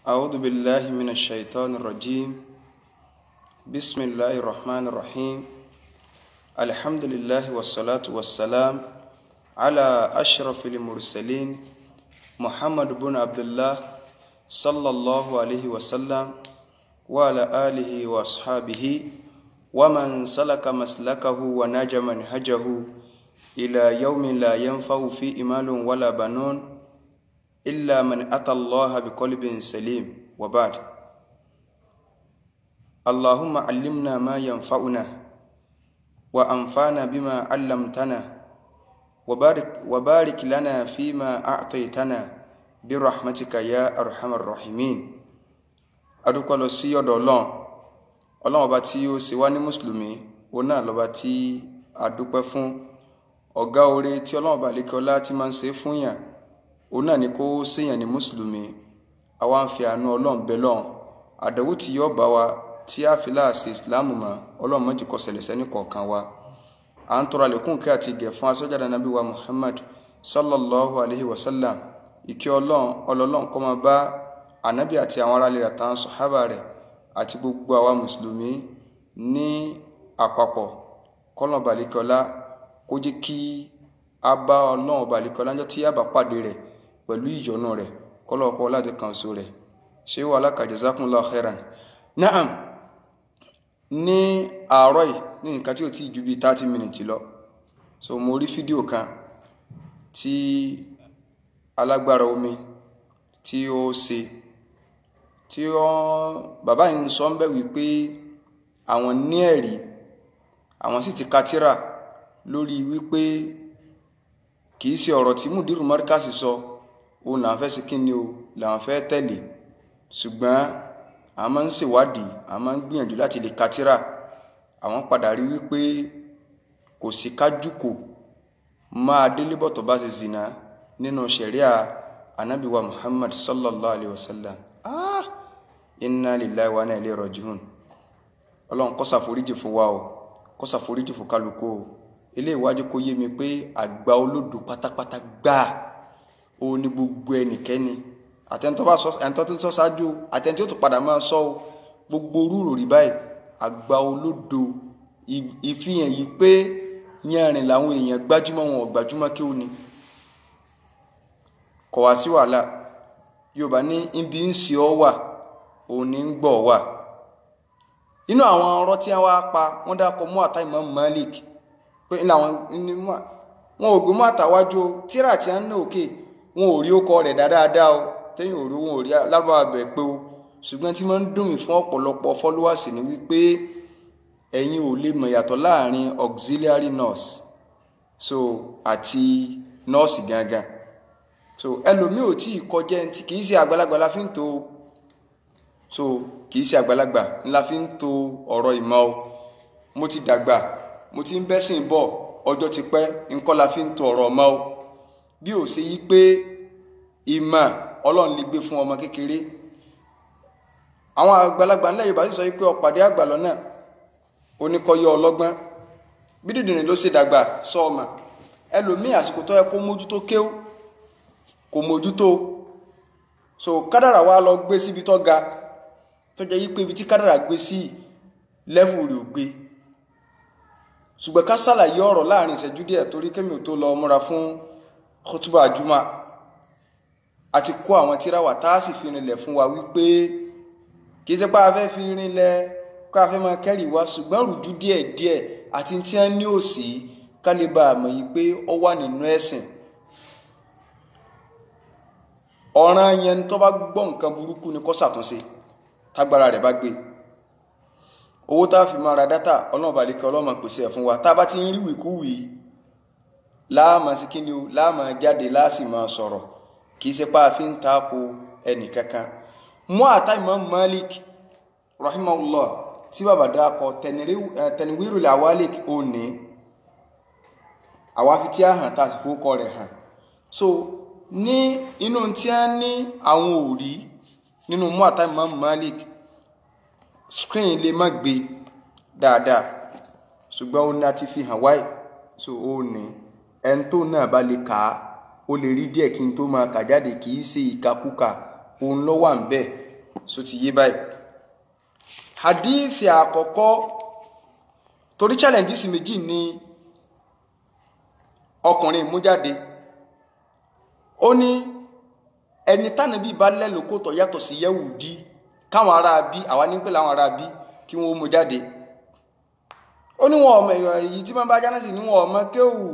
أعوذ بالله من الشيطان الرجيم. بسم الله الرحمن الرحيم. الحمد لله والصلاة والسلام على أشرف المرسلين محمد بن عبد الله صلى الله عليه وسلم وعلى آله وأصحابه ومن سلك مسلكه ونجى منهجه إلى يوم لا ينفع فيه مال ولا بنون إلا من أتى الله بقلب سليم. وبعد، اللهم علمنا ما ينفعنا وأنفعنا بما علمتنا وبارك لنا فيما أعطيتنا برحمتك يا أرحم الراحمين. adúpẹ́ lọ sí ọ̀dọ̀ Ọlọ́run ọba tí ó ṣe wá ní mùsùlùmí, òun náà lọ́ba tí a dúpẹ́ fún. Ọ̀gá oore tí Ọlọ́run ọba lékeọlá tí máa ń ṣe fún yàn, òun náà ni kó ṣèyàn ní mùsùlùmí. Àwa ń fi àánú Ọlọ́run bẹ Ọlọ́run, àdánwò tí yóò bá wa tí a fi láàṣẹ ìsìláàmù mọ́, Ọlọ́run má jẹ́ kó ṣẹlẹ̀ sẹ́ni kọ̀ọ̀kan wa. À ń tọrọ àlékún kí àti ìgẹ̀ fún asọ́jáde Ànábì wa Muhammad sallallahu alaihi wasallam. Ìkẹ́ Ọlọ́run kó máa bá Ànábì àti àwọn ará ilé rẹ̀ àtàwọn sàhábà rẹ̀ àti gbogbo àwa mùsùlùmí ní àpapọ̀. K'Ọlọ́run ọba lékeọlá kó jẹ́ kí a bá Ọlọ́run ọba lékeọlá ńjọ́ tí a bá pàdé rẹ̀ pẹ̀lú ìyọ́nú rẹ̀. K'Ọlọ́run kó láti kan so rẹ̀. Ṣé wà láka jazakumullahu khairan. Naam, ní àárọ̀ yìí ní nǹkan tí ó ti ju bí 30 minutes lọ, so mo rí fídíò kan tí alágbára omi tí ó ṣe, tí bàbá yìí ń sọ ń bẹ̀ wípé àwọn ní ẹ̀rí, àwọn sì ti ka tírà lórí wípé kìí ṣe ọ̀rọ̀ tí Mudiru Markaz sọ òun làwọn fẹ́ sí kíni o làwọn fẹ́ tẹ̀lé, ṣùgbọ́n a máa ń ṣèwádìí, a máa ń gbìyànjú láti lè ka tírà. Àwọn padà rí wípé kò sí kájúkò máa délébọ̀ tó bá ṣe zina nínú ṣẹ̀ríà Ànábì wa Muhammad sallallahu alaihi wasallam. Inna lillahi wa inna ilaihi raji'un. Ọlọ́run kó ṣàforíjì fún wa o, kó ṣàforíjì fún kálukú o. Ilé ìwádìí kó yé mi pé àgbà olódò pátápátá gbáà ó ní gbogbo ẹnikẹ́ni, àtẹ̀ntọ́ bá sọ, ẹ̀ntọ́ tó ń sọ ṣáájú, àtẹ̀ntí ó tún padà máa sọ o, gbogbo rúrò rí báyìí àgbà olódò. Ìfihàn yìí pé yẹnrìn làwọn èèyàn gbájúmọ́, wọn ò gbájúmọ́ kí ó ní kọ̀ wá sí wàhálà. Yorùbá ní ibi ń ṣe ọ wà òun ní ń gbọ̀ wà. Inú àwọn ọ̀rọ̀ tí wọ́n wá pa, wọ́n dákọ̀ mú àtà Imam Malik pé wọn ò gbé mú àtàwájú tírà tí wọ́n ń ná òkè, wọn ò rí ókọ rẹ̀ dáadáa o, tẹ́yìn òru wọn ò rí lábàá bẹ̀ pé o. Ṣùgbọ́n tí wọ́n ń dùn mí fún ọ̀pọ̀lọpọ̀ followers ni wípé ẹ̀yin ò lè mọ̀ yàtọ̀ láàrin auxiliary nurse àti nọ́ọ̀sì gangan. Ẹlòmíì ò tí ì kọjá ẹni tí kìí ṣe àgbàlagbà la fi ń to kìí ṣe àgbàlagbà la fi ń to ọ̀rọ̀ ìmọ̀ o. Mo ti dàgbà, mo ti ń bẹ́sìn bọ̀ ọjọ́ ti pẹ́, nǹkan la fi ń to ọ̀rọ̀ ọmọ o. Bí ò ṣe yí pé ìmọ̀ Ọlọ́run lè gbé fún ọmọ kékeré. Àwọn àgbàlagbà ńlẹ̀ Yorùbá sì sọ wípé ọ̀pàdé àgbà lọ́nà oníkọyọ ọlọ́gbọ́n. Bí dìdìrín ló ṣe dàgbà sọ ọmọ. Ẹlòmíì àsìkò tó yẹ kó mójútó kéwú kò mójútó, kádàrà wa lọ gbé síbi tó ga, tó jẹ́ wípé ibi tí kádàrà gbé sí level rẹ̀ ò gbé. Ṣùgbọ́n ká ṣàlàyé ọ̀rọ̀ láàrin ìṣẹ́jú díẹ̀ torí kémi ò tó lọ múra fún khutbah Juma. Àti kó àwọn tírà wà tá a sì fi rinlẹ̀ fún wa wípé kì í ṣe pé a fẹ́ fi rinlẹ̀ kó a fẹ́ máa kẹ́rì wá, ṣùgbọ́n rújú díẹ̀díẹ̀ àti tí wọ́n ní òsì ká lè bá a mọ̀ yìí pé ó wà nínú ẹ̀sìn. Ọ̀ràn yẹn tó bá gbọ́ nǹkan burúkú ni kó ṣàtúnṣe tágbára rẹ̀ bá gbé. Owó tá a fi máa ra dátà Ọlọ́run bá lè kí Ọlọ́run pèsè ẹ̀ fún wa. Tá a bá ti ń rí wìkúwì láàmà sí kíni o, láàmà jáde láàsì máa sọ̀rọ̀, kì í ṣe pé a fi ń tako ẹnì kankan. Mú àtà Imam Malik rahimahullah tí bàbá dákọ Tanwirul Awalik òní, àwa fi tí a hàn tá a sì fowókọ rẹ̀ hàn. Ní inú tí a ní àwọn òrí nínú mú àtà Imam Malik, screen lè má gbé dáadáa, ṣùgbọ́n ó ní a ti fi hàn wáyé. Ó ní ẹni tó náà bá lè kà á ó lè rí díẹ̀ kí n tó máa kà jáde, kì í ṣe ìkakúkà òun ló wà ń bẹ̀. so ti yé báyìí. Hadith àkọ́kọ́ torí challenges méjì ni ọkùnrin mú jáde. Ó ní ẹni tánàbí bá lẹ́lòkó tó yàtọ̀ sí Yẹhudi káwọn ará bí àwa ní pé láwọn ará bí kí wọ́n mú jáde. Ó ní wọn ọmọ èyí tí wọ́n bá jáná sí ní wọn ọmọ kéwù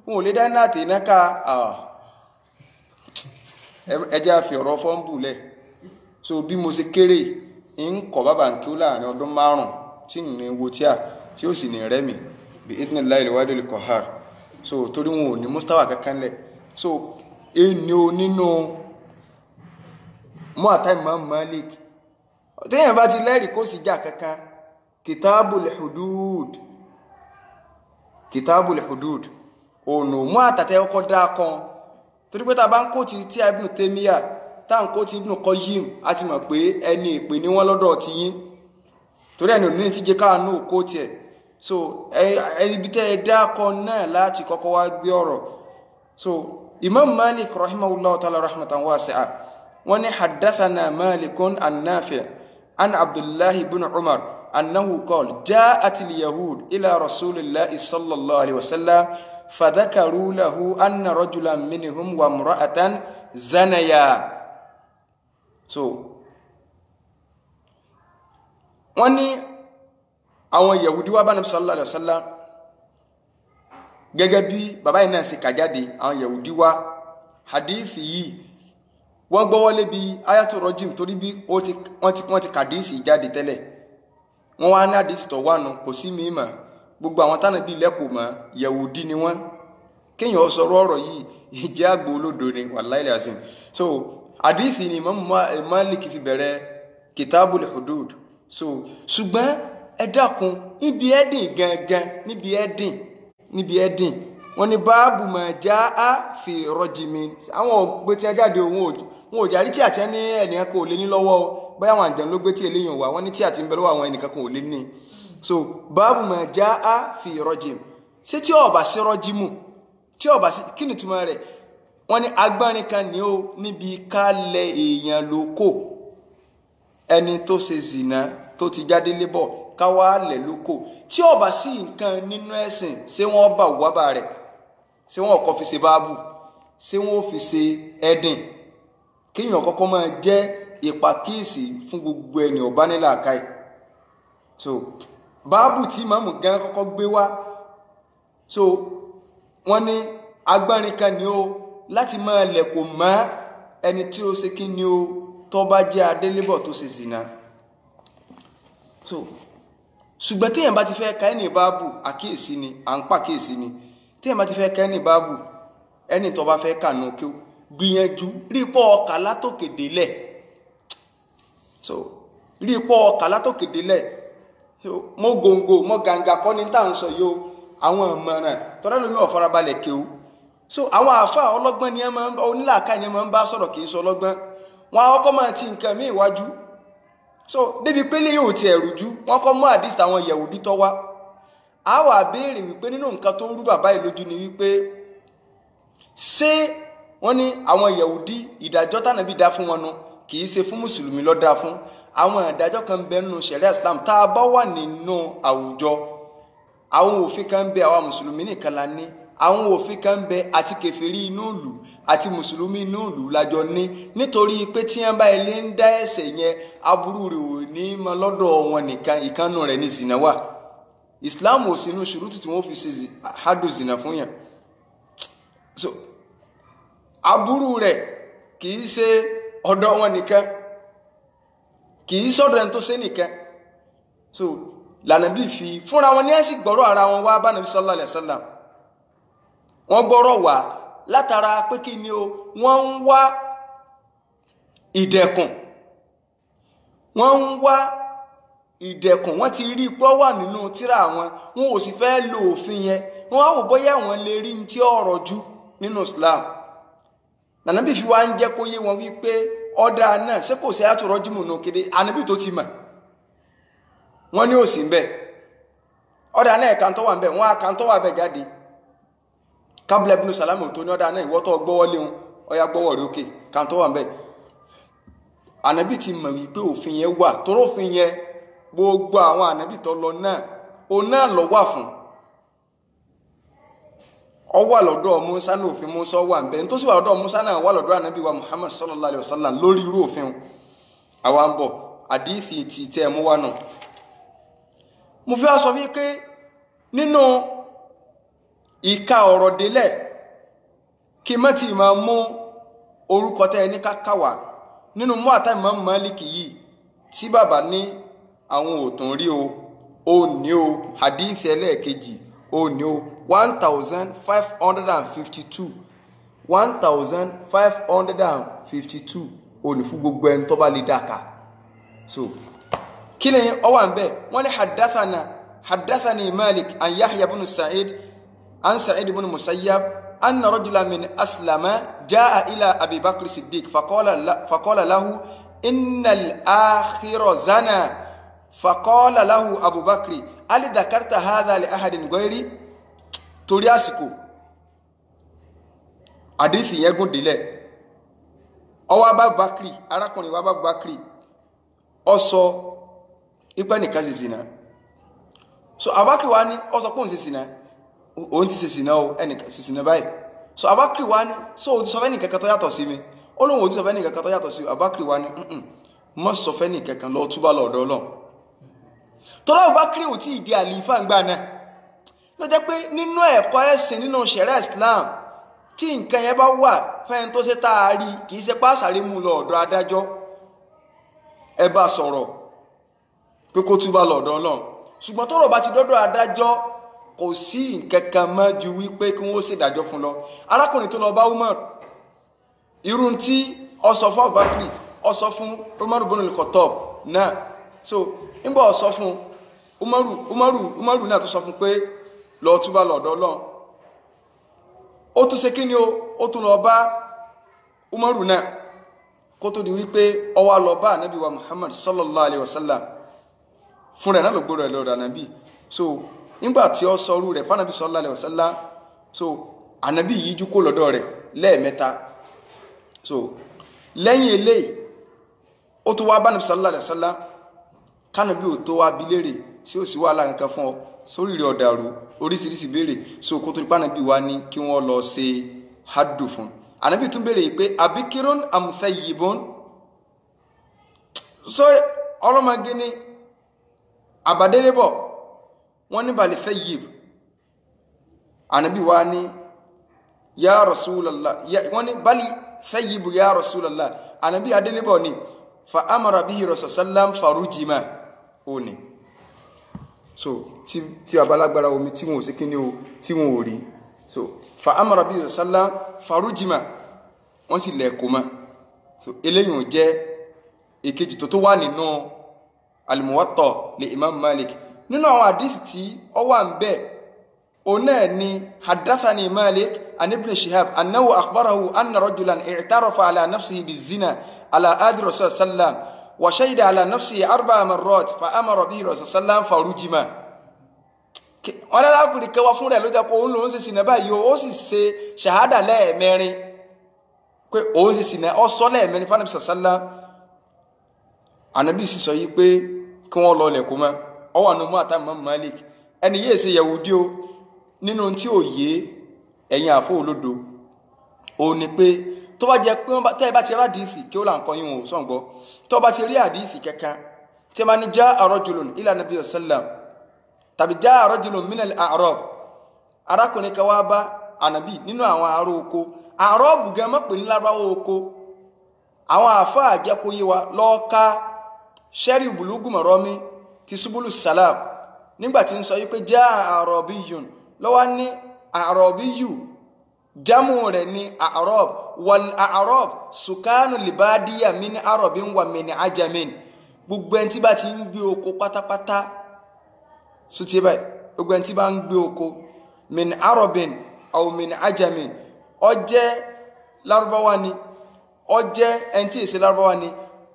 wọn ò lè dá iná àti iná ká ẹjẹ́ àfi ọ̀rọ̀ fọ́nbù lẹ̀. So bí mo ṣe kéré ń kọ̀ bàbá ń kí ó láàrin ọdún 5 tí ń ní wo tí ó sì ní rẹ́mi bí idhnillahi al-wahidil qahhar. So torí wọn ò ní mustawa kankan lẹ̀. So ẹni o nínú Muwatta Imam Malik téèyàn bá ti lẹ́rìí kó sì jà kankan Kitabul Hudud ònà Muwatta tẹ́ ọkọ̀ dáa kan torí pé ta bá ń kó ti tí Ibn Taymiyyah tá ń kó ti Ibn Qayyim a ti mọ̀ pé ẹni ìpè ní wọ́n lọ́dọ̀ ti yín torí ẹni òní ti jẹ́ káàánú kó tiẹ̀. So ẹni bí tẹ́ ẹ dáa kan náà láti kọ́kọ́ wá gbé ọ̀rọ̀. So Imam Malik rahimahullah ta'ala rahmatan wasi'a wọ́n ní haddathana Malikun an Nafi' an Abdullah ibn Umar annahu qala ja'at al-yahud ila rasulillahi sallallahu alaihi wasallam fadhakaru lahu anna rajulan minhum wa imra'atan zanaya. So wọ́n ní àwọn Yahudi wá bá Nabi sallallahu alaihi wasallam gẹ́gẹ́ bí bàbá yìí náà ṣe kà jáde. Àwọn Yahudi wá hadithi yìí wọ́n gbọ́wọ́lé bí ayatul rajim torí bí wọ́n ti kàdíìsì jáde tẹ́lẹ̀. Wọ́n wá ní àdíìsì tó wà nù kò sí mímọ̀ gbogbo àwọn tánà bí lẹ́kọ̀ọ́ mọ́ Yahudi ni wọ́n. Kéèyàn sọ̀rọ̀ ọ̀rọ̀ yìí ìjẹ́ àgbò olódo ni wallahi lazim. So àdíìsì ni Imam Malik fi bẹ̀rẹ̀ Kitabul Hudud. So ṣùgbọ́n ẹ dákun níbi ẹ̀dìn gangan níbi ẹ̀dìn wọ́n ní báàbù mà já á fi rọ́jìmí. Àwọn ògbé tí a jáde wọn ò járí tí àti ẹni ẹnìkan kò lè ní lọ́wọ́ bóyá àwọn àjàn ló gbé tí eléyàn wà wọ́n ní tí àti ń bẹ lọ́wọ́ àwọn ẹnìkan kò lè ní. So báàbù mà já á fi rọ́jìm ṣé tí ó bá sí rọ́jìmù tí ó bá sí kí ni túmọ̀ rẹ̀. Wọ́n ní agbárin kan ní ó níbi kálẹ̀ èèyàn lóko ẹni tó ṣe zìnà tó ti jáde lébọ̀ káwá lẹ̀ lóko tí ó bá sí nǹkan nínú ẹ̀sìn ṣé wọ́n bá wábà rẹ̀ ṣé wọ́n kọ́ fi ṣe báàbù ṣé wọ́n fi ṣe ẹ̀dìn. Kéèyàn kọ́kọ́ máa jẹ́ ìpàkíyèsí fún gbogbo ẹni ọ̀bá nílà káì. So báàbù tí màmú gan kọ́kọ́ gbé wá. So wọ́n ní agbárin kan ni ó láti máa lẹ̀kọ̀ mọ́ ẹni tí ó ṣe kí ni ó tó bá jẹ́ adélébọ̀ tó ṣe zìnà. So ṣùgbọ́n téèyàn bá ti fẹ́ ka ẹni báàbù àkíyèsí ni à ń pàkíyèsí ni. Téèyàn bá ti fẹ́ ka ẹni báàbù ẹni tó bá fẹ́ kà nù kí ó gbìyànjú rí pọ́ ọkà látòkè délẹ̀. So rí pọ́ ọkà látòkè délẹ̀ mọ́ gòǹgò mọ́ gàǹgà kọ́ ní tá à ń sọ yìí o àwọn ìmọ̀ràn tọ́lá lómi ọ̀farabalẹ̀ ké o. So àwọn àáfà ọlọ́gbọ́n ni ẹ máa ń bá onílàákà ni ẹ máa ń bá sọ̀rọ̀ kì í sọ ọlọ́gbọ́n. Wọn àwọn kọ́ máa ti nǹkan mí ìwájú. So débi pélé yóò ti ẹ̀rùjú wọ́n kọ́ mú àdìsí àwọn Yahudi tó wá. A wá béèrè wípé nínú nǹkan tó rú bàbá yìí lójú ni wípé ṣé wọ́n ní àwọn Yahudi ìdájọ́ tánàbí dá fún wọn nu kì í ṣe fún mùsùlùmí ló dá fún. Àwọn ìdájọ́ kan bẹ nínú ṣẹ̀ríà Islam tá a bá wà nínú àwùjọ. Àwọn òfin kan bẹ àwa mùsùlùmí nìkan la ní. Àwọn òfin kan bẹ àti kèfèrí inú ìlú àti mùsùlùmí inú ìlú lájọ ní nítorí pé tí wọ́n bá ilé ń dá ẹ̀ṣẹ̀ yẹn aburú rẹ̀ ò ní mọ lọ́dọ̀ wọn nìkan ìkànnù rẹ̀ ní zina wà. Islam ò sínú ṣùrùtù tí wọ́n fi ṣe hadu zina fún yàn. So aburú rẹ̀ kì í ṣe ọ̀dọ̀ wọn nìkan kì í sọ́dọ̀ ẹni tó ṣe nìkan. So lànàbí fi fúnra wọn ní ẹ̀sìn gbọ́rọ̀ ara wọn wá bá Nabi sallallahu alaihi wasallam. Wọ́n gbọ́rọ̀ wá látara pé kí ni o wọ́n ń wá ìdẹ̀kùn wọ́n ti rí pé ó wà nínú tírà wọn ò sì fẹ́ lo òfin yẹn. Wọ́n á wò bóyá wọ́n lè rí ní tí ọ̀rọ̀ jù nínú Islam. Nànàbí fi wá ń jẹ́ kó yé wọn wípé ọ̀dà náà ṣé kò sí àyàtò rọ́jìmù nù kéde ànábì tó ti mọ̀. Wọ́n ní òsì ń bẹ̀ ọ̀dà náà ẹ̀ka tó wà ń bẹ̀ wọ́n á kan tó wà bẹ̀ jáde. Kábílẹ̀ ibn Salamu tó ní ọ̀dà náà ìwọ́tọ̀ gbọ́wọ́lé wọn ọ̀yà gbọ́wọ́ rẹ̀ òkè kan tó wà ń bẹ̀. ànábì ti mọ̀ wípé òfin yẹn wà tóró òfin yẹn gbogbo àwọn ànábì tó lọ náà òun náà lọ wà fún ọ wà lọ́dọ̀ Musa náà òfin Musa wà ń bẹ tó sì wà lọ́dọ̀ Musa náà wà lọ́dọ̀ ànábì wa Muhammad sallallahu alayhi wa sallam lórí irú òfin àwa ń bọ̀ àdíìsì ti tẹ́ mú wá náà mo fi wá sọ wípé nínú ìka ọ̀rọ̀ délẹ̀ kí má ti máa mú orúkọ tẹ́ ní kákàwá nínú mú àtà Imam Málíkì yìí tí bàbá ní àwọn òtún rí o ní o hadith ẹlẹ́ẹ̀kejì o ní o 1552 1552 o ní fún gbogbo ẹni tó bá lè dáka so kí ni ó wà ńbẹ̀ wọ́n ní haddathani Malik an Yahya ibn Sa'id an Sa'id ibn Musayyab anna rajulan min Aslama jaa ila Abi Bakr Siddiq faqala lahu innal akhira zana faqala lahu Abu Bakr hal dhakarta hadha li ahadin ghairi torí àsìkò hadith yẹn gùn délẹ̀ ó wá bá Bakri arákùnrin wá bá Bakri ó sọ ipa nìkan ṣe zina so Abakri wá ní ó sọ pé òun ṣe zina òun ti ṣe zina o ẹnìkan ṣe zina báyìí so Abakri wá ní so o ti sọ fẹ́ nìkan tó yàtọ̀ sí mi ó lóun ò ti sọ fẹ́ nìkan tó yàtọ̀ sí Abakri wá ní mọ́ sọ fẹ́ nìkan lọ túbà lọ́dọ̀ Ọlọ́run tọ́lá Abakri ò tí ì di àlìfà ń gbà náà ló jẹ́ pé nínú ẹ̀kọ́ ẹ̀sìn nínú ṣẹ̀ríà Islam tí nǹkan yẹn bá wà fẹ́ni tó ṣe tá a rí kì í ṣe pàṣàrí mú lọ ọ̀dọ̀ adájọ́ ẹ bá sọ̀rọ̀ pé kó túbà lọ́dọ̀ Ọlọ́run ṣùgbọ́n tọ́rọ̀ bá ti dọ́dọ̀ adájọ́ kò sí nǹkan kan mọ́ ju wípé kí wọ́n ṣèdájọ́ fún lọ arákùnrin tó lọ bá Umar irun tí ó sọ fún Abubakar ó sọ fún Umar ibn al-Khattab náà so nígbà ó sọ fún Umaru náà tó sọ fún pé lọ túbà lọ́dọ̀ Ọlọ́run ó tún ṣe kí ni ó tún lọ bá Umaru náà kó tó di wípé ó wá lọ bá ànábì wa Muhammad sallallahu alayhi wa sallam fún rẹ̀ náà ló gbọ́dọ̀ lọ́dọ̀ ànábì so nígbà tí ó sọ orú rẹ̀ fún ànábì sallallahu alayhi wa sallam so ànábì yìí jú kó lọ́dọ̀ rẹ̀ lẹ́ẹ̀mẹ́ta so lẹ́yìn eléyìí ó tún wá bá ànábì sallallahu alayhi wa sallam kánàbí ò tó wá bi léèrè tí ó sì wà láàrin kan fún ọ sórí rẹ̀ ọ̀dàrú oríṣiríṣi béèrè so kó tó di pànàbí wa ní kí wọ́n lọ ṣe haddu fún ànábì tún béèrè pé abikirun amuthayyibun so ọlọ́mọge ní àbádélébọ̀ wọ́n ní balẹ̀ thayyib ànábì wa ní ya Rasulallah wọ́n ní balẹ̀ thayyibu ya Rasulallah ànábì adélébọ̀ ní fa amara bihi Rasulullah farujima ó ní so tí abalagbara omi tí wọn ò ṣe kíni o tí wọn ò rí so fa amara bihi Rasulullah farujima wọ́n sì lẹ̀ kó mọ́ so eléyìí ò jẹ́ èkejì tó wà nínú al-Muwatta li Imam Malik nínú àwọn àdìsí tí ó wà ń bẹ̀ òun náà ni haddathani Malik an ibn Shihab annahu akhbarahu anna rajulan i'tarafa ala nafsihi bizina ala adi Rasul sallam wa shahida ala nafsihi 4 marrat fa amara bihi Rasul sallam farujima wọ́n lára kùnrin kẹwàá fún rẹ̀ ló jẹ́ pé òun lòun sì sìnà báyìí ó sì ṣe ṣàhádà lẹ́ẹ̀mẹ́rin pé òun sì sìnà ọ sọ lẹ́ẹ̀mẹ́rin fún ànábì sàlá ànábì sì sọ yìí pé kí wọ́n lọ lẹ̀kọ́ mọ́ ọ wà nínú àtà Imam Malik ẹni yéé ṣe Yahudi o nínú tí ò yé ẹ̀yin àfọ olódo òun ni pé tó bá jẹ́ pé tẹ́ ẹ bá ti rí àdìsí kí ó là ń kọ́ yín o sọ̀ǹgbọ́ tó bá ti rí àdìsí kankan tí wọ́n ní já rajulun ila nabi sallam tàbí já rajulun min al-a'rab arákùnrin kan wá bá ànábì nínú àwọn ará oko àrọ́bù gan mọ́ pè ní lárúbáwá oko àwọn àfa àjẹkóyé wa lọ́ọ́ká sẹ́rí bùlùgù mọ̀rọ́mí ti subulu salam nígbà tí ń sọ wípé já àrọ̀bíyùn lọ́wọ́ ní àrọ̀bíyù jámù rẹ̀ ní àrọ̀b wal àrọ̀b sùkánù libadiya min àrọ̀bí wà min ajamin gbogbo ẹni tí bá ti ń gbé oko pátápátá sùtì báyìí gbogbo ẹni tí bá ń gbé oko min àrọ̀bìn aw min ajamin ó jẹ́ lárúbáwá ni ó jẹ́ ẹni tí èsè lárúbáwá ni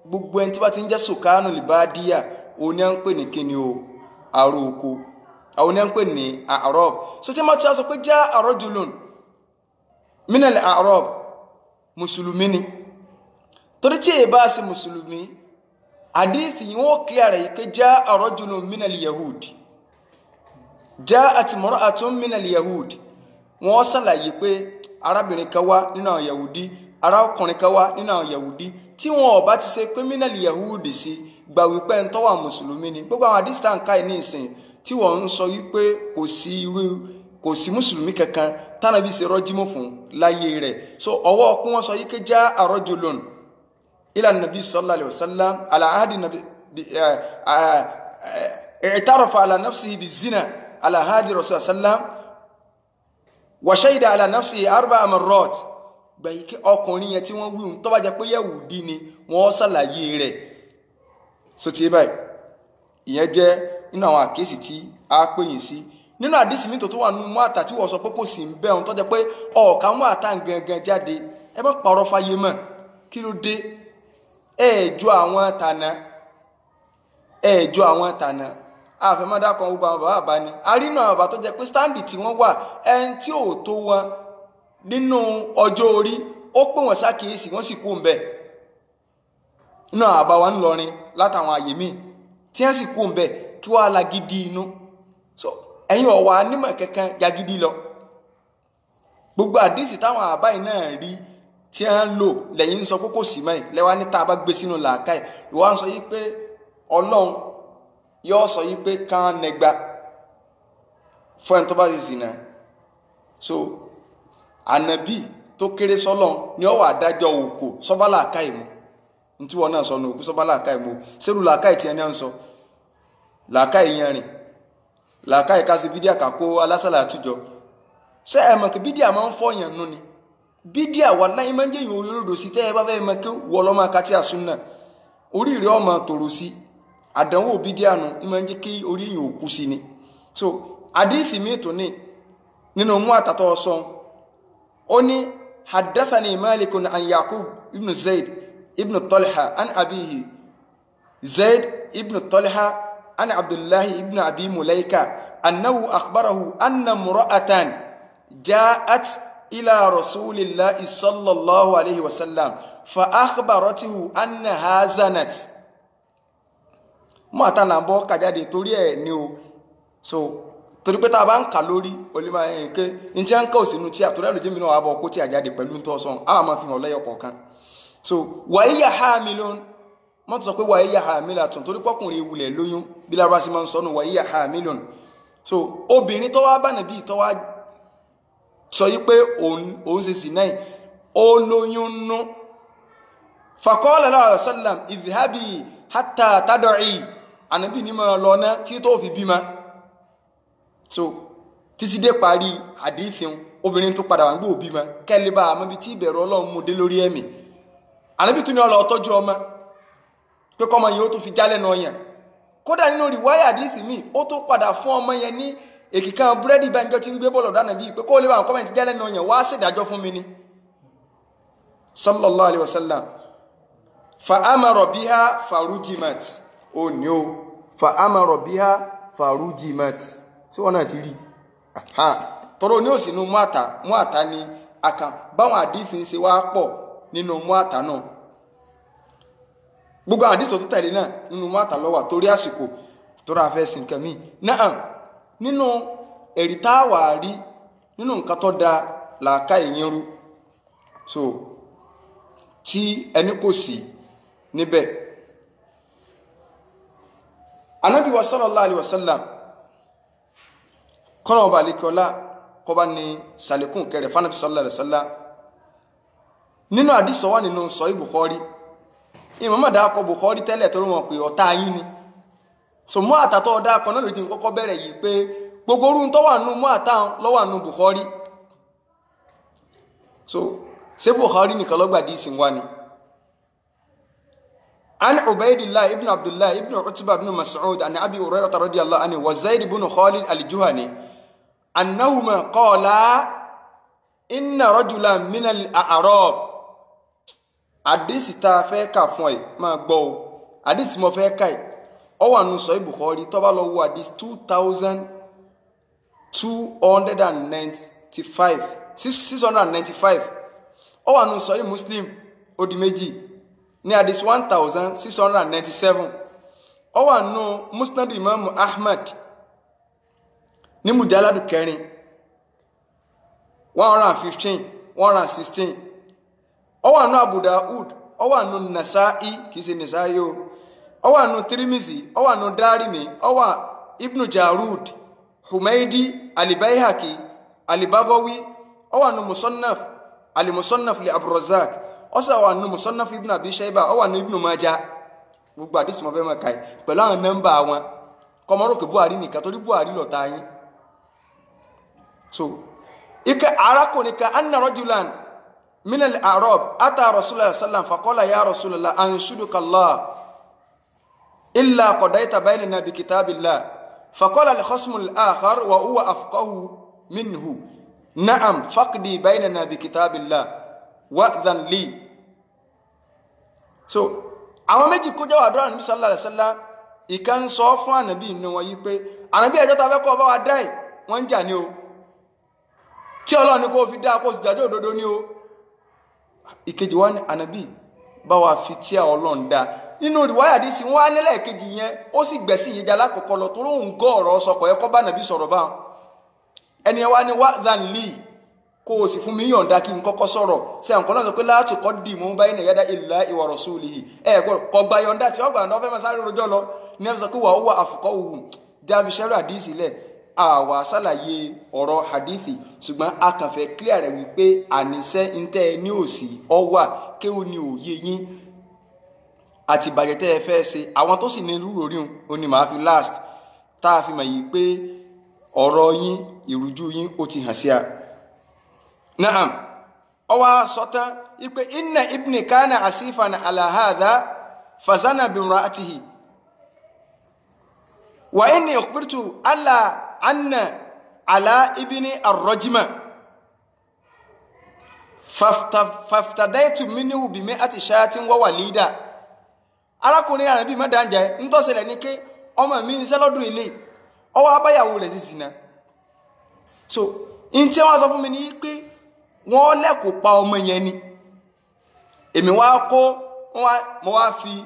gbogbo ẹni tí bá ti ń jẹ́ sùkánù libadiya òun ni à ń pè ní kíni o àrò oko àwọn ni à ń pè ní àrọ̀b so tí wọ́n ti sọ pé já rajulun minal àrọ̀b mùsùlùmí ni torí tí ẹ bá ṣe mùsùlùmí hadith yìí wọ́n clear rẹ̀ pé jaa rajulun minal yahud jaat imra'atun minal yahud wọ́n ṣàlàyé pé arábìnrin kan wá nínú àwọn yahudi arákùnrin kan wá nínú àwọn yahudi tí wọn ò bá ti ṣe pé minal yahudi sí gbà wípé ń tó wà mùsùlùmí ni gbogbo àwọn hadith tá ń ká ní ìsìn tí wọ́n ń sọ wípé kò sí mùsùlùmí kankan tánàbí ṣe rọ́jímọ̀ fún láyé rẹ̀ so ọwọ́ kún wọ́n sọ yí pé jaa rajulun ila nabi sallallahu alaihi wasallam ala ahdi nabi i'tarafa ala nafsihi bizina ala ahdi rasul sallam wa shahida ala nafsihi 4 marrat gbà yí pé ọkùnrin yẹn tí wọ́n wí tó bá jẹ́ pé Yahudi ni wọ́n ṣàlàyé rẹ̀ so ti báyìí ìyẹn jẹ́ nínú àwọn àkíyèsí tí a pè yín sí nínú àdísì mi tó wà nínú Muwatta tí wọ́n sọ pé kò sí ń bẹ́ ohun tó jẹ́ pé ọ̀ọ̀ká Muwatta gangan jáde ẹ má parọ́ fáyé mọ́ kí ló dé ẹ̀ẹ́jọ́ àwọn tànà àfẹ́mọ́dá kan gbogbo àwọn bàbá bá ní arínú àwọn bàbá tó jẹ́ pé stáǹdì tí wọ́n wà ẹni tí ò tó wọn nínú ọjọ́ orí ó pè wọ́n sákìyèsí wọ́n sì kú ń bẹ̀ nínú àbá wa ńlọrin látàwọn àyè míì tí wọ́n sì kú ń bẹ̀ kí wọ́n á la gidi inú so ẹ̀yin ọ̀wà anímọ̀ kankan jagidi lọ gbogbo àdísì táwọn àbáyé náà rí tí wọ́n ń lò lẹ́yìn ń sọ pé kò sí mọ́ ẹ̀ lẹ́wà ní tá a bá gbé sínú làákàyè ìwà ń sọ yí pé ọlọ́run yóò sọ yí pé kán nẹgba fún ẹni tó bá ti sìnà so ànàbì tó kéré sọ́lọ́run ni ó wà dájọ́ òkò sọ́bà làákàyè mu ní tí wọ́n náà sọ ní òkú sọ́bà làákàyè mu sẹ́rù làákàyè tí ẹni à ń sọ làákàyè yẹn rìn làákàyè ká sí bídíà kàkó alásàlà àtújọ ṣé ẹ mọ̀ kí bídíà máa ń fọyàn nù ni bídíà wà láyé máa ń jẹ́ ìyóò yóò rò sí tẹ́ ẹ bá fẹ́ mọ̀ kí wọ́n lọ́ máa kátí àsúnà oríire ọmọ tòrò sí àdánwò bídíà nù ní máa ń jẹ́ kí orí yìí ò kú sí ni so àdíìsì mi tó ní nínú Muwatta tó sọ ó ní haddathani Malikun an Yaqub ibn Zayd ibn Talha an abihi Zayd ibn Talha an Abdullahi ibn Abi Mulaika annahu akhbarahu anna imra'atan ja'at ila rasulillahi sallallahu alayhi wa sallam fa akhbaratuhu annaha zanat Muwatta là ń bọ́ kàjáde torí ẹ̀ ní o so torí pé tá a bá ń kà lórí olùmọ̀ ẹ̀yìn ké n tí a ń kà ò sínú tí a torí àlùjẹ́ mi náà wà bọ̀ kó tí a jáde pẹ̀lú tó sọ̀n a máa fi hàn lẹ́yọ̀ kọ̀ọ̀kan so wàyíyà hamilun wọ́n ti sọ pé wàyíyà hamilatun torí pọ́kùnrin ìwulẹ̀ lóyún bí lára sí máa ń sọnù wàyíyà hamilun so obìnrin tó wá bá nàbí tó wá sọ yí pé òun ṣe sì náà ó lóyún nú faqala lahu sallam idhhabi hatta tad'i ànábì ní máa lọ ná tí tó fi bímọ so títí dé parí àdífin obìnrin tó padà wà ń gbé òbí mọ kẹ́lẹ́ bá àmọ́ bí tí ìbẹ̀rù Ọlọ́run mú dé lórí ẹ̀mí ànábì tún ní ó lọ tọ́jú ọmọ pé kọ́mọ yìí ó tún fi jálẹ̀ náà yàn kódà nínú rìwáyà àdífin mi ó tún padà fún ọmọ yẹn ní èkìkan búrẹ́dì báńjọ́ tí ń gbé bọ́ọ̀lù dáná bíi pé kó lè bá àwọn kọ́mọ jálẹ̀ náà yàn wá ṣèdájọ́ fún mi ni sallallahu alayhi wa sallam fa amara biha farujimat ó ní o fa amara biha farujimat tí wọ́n náà ti rí tọrọ ní òsínú Muwatta ní akàn báwọn àdífin ṣe wá pọ̀ nínú Muwatta náà gbogbo àwọn àdísọ̀ tó tẹ̀lé náà nínú Muwatta ló wà torí àsìkò tó rà fẹ́ sí nǹkan míì náà nínú ẹ̀rí tá a wà rí nínú nǹkan tó da làákà ìyẹn rú so tí ẹni kò sí níbẹ̀ Ànábì wa sallallahu alaihi wasallam kọ́nà ọba àlekọ́lá kọ́ba ní sàlékún kẹrẹ fanabi sallallahu alaihi wasallam nínú àdìsọ wà nínú sọ Bukhari ìmọ̀mọ́ dákọ̀ Bukhari tẹ́lẹ̀ tó rọ̀ pé ọ̀tá yín ni so Muwatta tó dákọ̀ náà lójú kọ́kọ́ bẹ̀rẹ̀ yìí pé gbogbo orun tó wà nù Muwatta lọ́wọ́ nù Bukhari so ṣé Bukhari nìkan lọ́gbà díìsì wá ni عن عبيد الله ابن عبد الله ابن عتبة بن مسعود عن أبي هريرة رضي الله عنه وزيد بن خالد الجهني أنهما قالا إن رجلا من الأعراب حديث تافيكا فوي ما gbọ́ حديث mo fẹ́ kai ó wà nínú Sahih Bukhari tó bá lọ wo hadith 2295 695 ó wà nínú Sahih Muslim ó di méjì ní hadith 1697 ó wà nínú musnad imam ahmad ní mujalladu kẹrin 115 116 ó wà nínú abu daud ó wà nínú nasa'i kìí ṣe nasa'i ó wà nínú tirmizi ó wà nínú darimi ó wà ibnu jarud humaydi alibayhaqi alibagawi ó wà nínú musannaf alimusannaf li abdurrazzaq ó sì wà nínú musannaf ibn abi shayba ó wà nínú ibnu majah gbogbo àdìsí mo fẹ́ máa ka yìí pẹ̀lú àwọn nọ́mbà wọn kọmọrókè buhari nìkan torí buhari lọ́ta yín. So ike arákùnrin kan anna rajulan min al-a'rab ata rasulullah sallam faqala ya rasulullah anshuduka Allah illa qadayta baynana bi kitabillah faqala al-khasmu al-akhar wa huwa afqahu minhu na'am faqdi baynana bi kitabillah wa'dhan li. So àwọn méjì kó jẹ́ àdúrà Ànábì sallallahu alaihi wasallam ìkan sọ fún Ànábì inú wọn yí pé Ànábì ẹjọ́ ta fẹ́ kọ́ bá wa dá ẹ̀ wọ́n ń jà ní o tí Ọlọ́run ní kó fi dá kó sì jàjọ́ òdodo ní o. Ìkejì wọn ní Ànábì bá wa fi tí Ọlọ́run dá nínú ìwáyà dí sí wọn á nílẹ̀ ìkejì yẹn ó sì gbẹ̀sí ìyẹjà alákọ̀ọ́kọ́ lọ torí òun gọ́ ọ̀rọ̀ sọkọ̀ ẹ̀kọ́ bá Ànábì sọ̀rọ̀ bá ẹni ẹ wá ní wa'dhan li kó o sì fún mi yọ̀ǹda kí n kọ́kọ́ sọ̀rọ̀ ṣe àwọn kan náà sọ pé la tuqaddimu bayna yaday illahi wa rasulihi kò gba yọ̀ǹda tí ọgbà náà fẹ́ máa sáré rojọ́ lọ ní ẹ̀ sọ pé wa huwa afqahu jábí sẹ́rù àdìsí lẹ̀ àwa sàlàyé ọ̀rọ̀ hadithi ṣùgbọ́n a kàn fẹ́ clear rẹ̀ wípé àníṣe ntẹ́ ní òsì ọwà kéwù ní òye yín àti ìbàjẹ́ tẹ́ ẹ fẹ́ ṣe àwọn tó sì ní irú orí òun ni màá fi last tá a fi mọ̀ yìí pé ọ̀rọ̀ yín ìrújú yín ó ti hàn sí a. Naam ọwọ́ sọ́tán ipe inna ibni kana asifan ala hadha fazana bimra'atihi wa inni ukhbirtu anna ala ibni arrajma faftadaitu minhu bi mi'ati shatin wa walida. Arákùnrin Ànábì má danja ń tó ṣẹlẹ̀ ní ké ọmọ mi ní sẹ́lọ́dún ilé ọwọ́ abáyàwó rẹ̀ sí zina. So in tí wọ́n sọ fún mi ní pé wọ́n lẹ́kọ̀ọ́ pa ọmọ yẹn ni èmi wá kó mo wá fi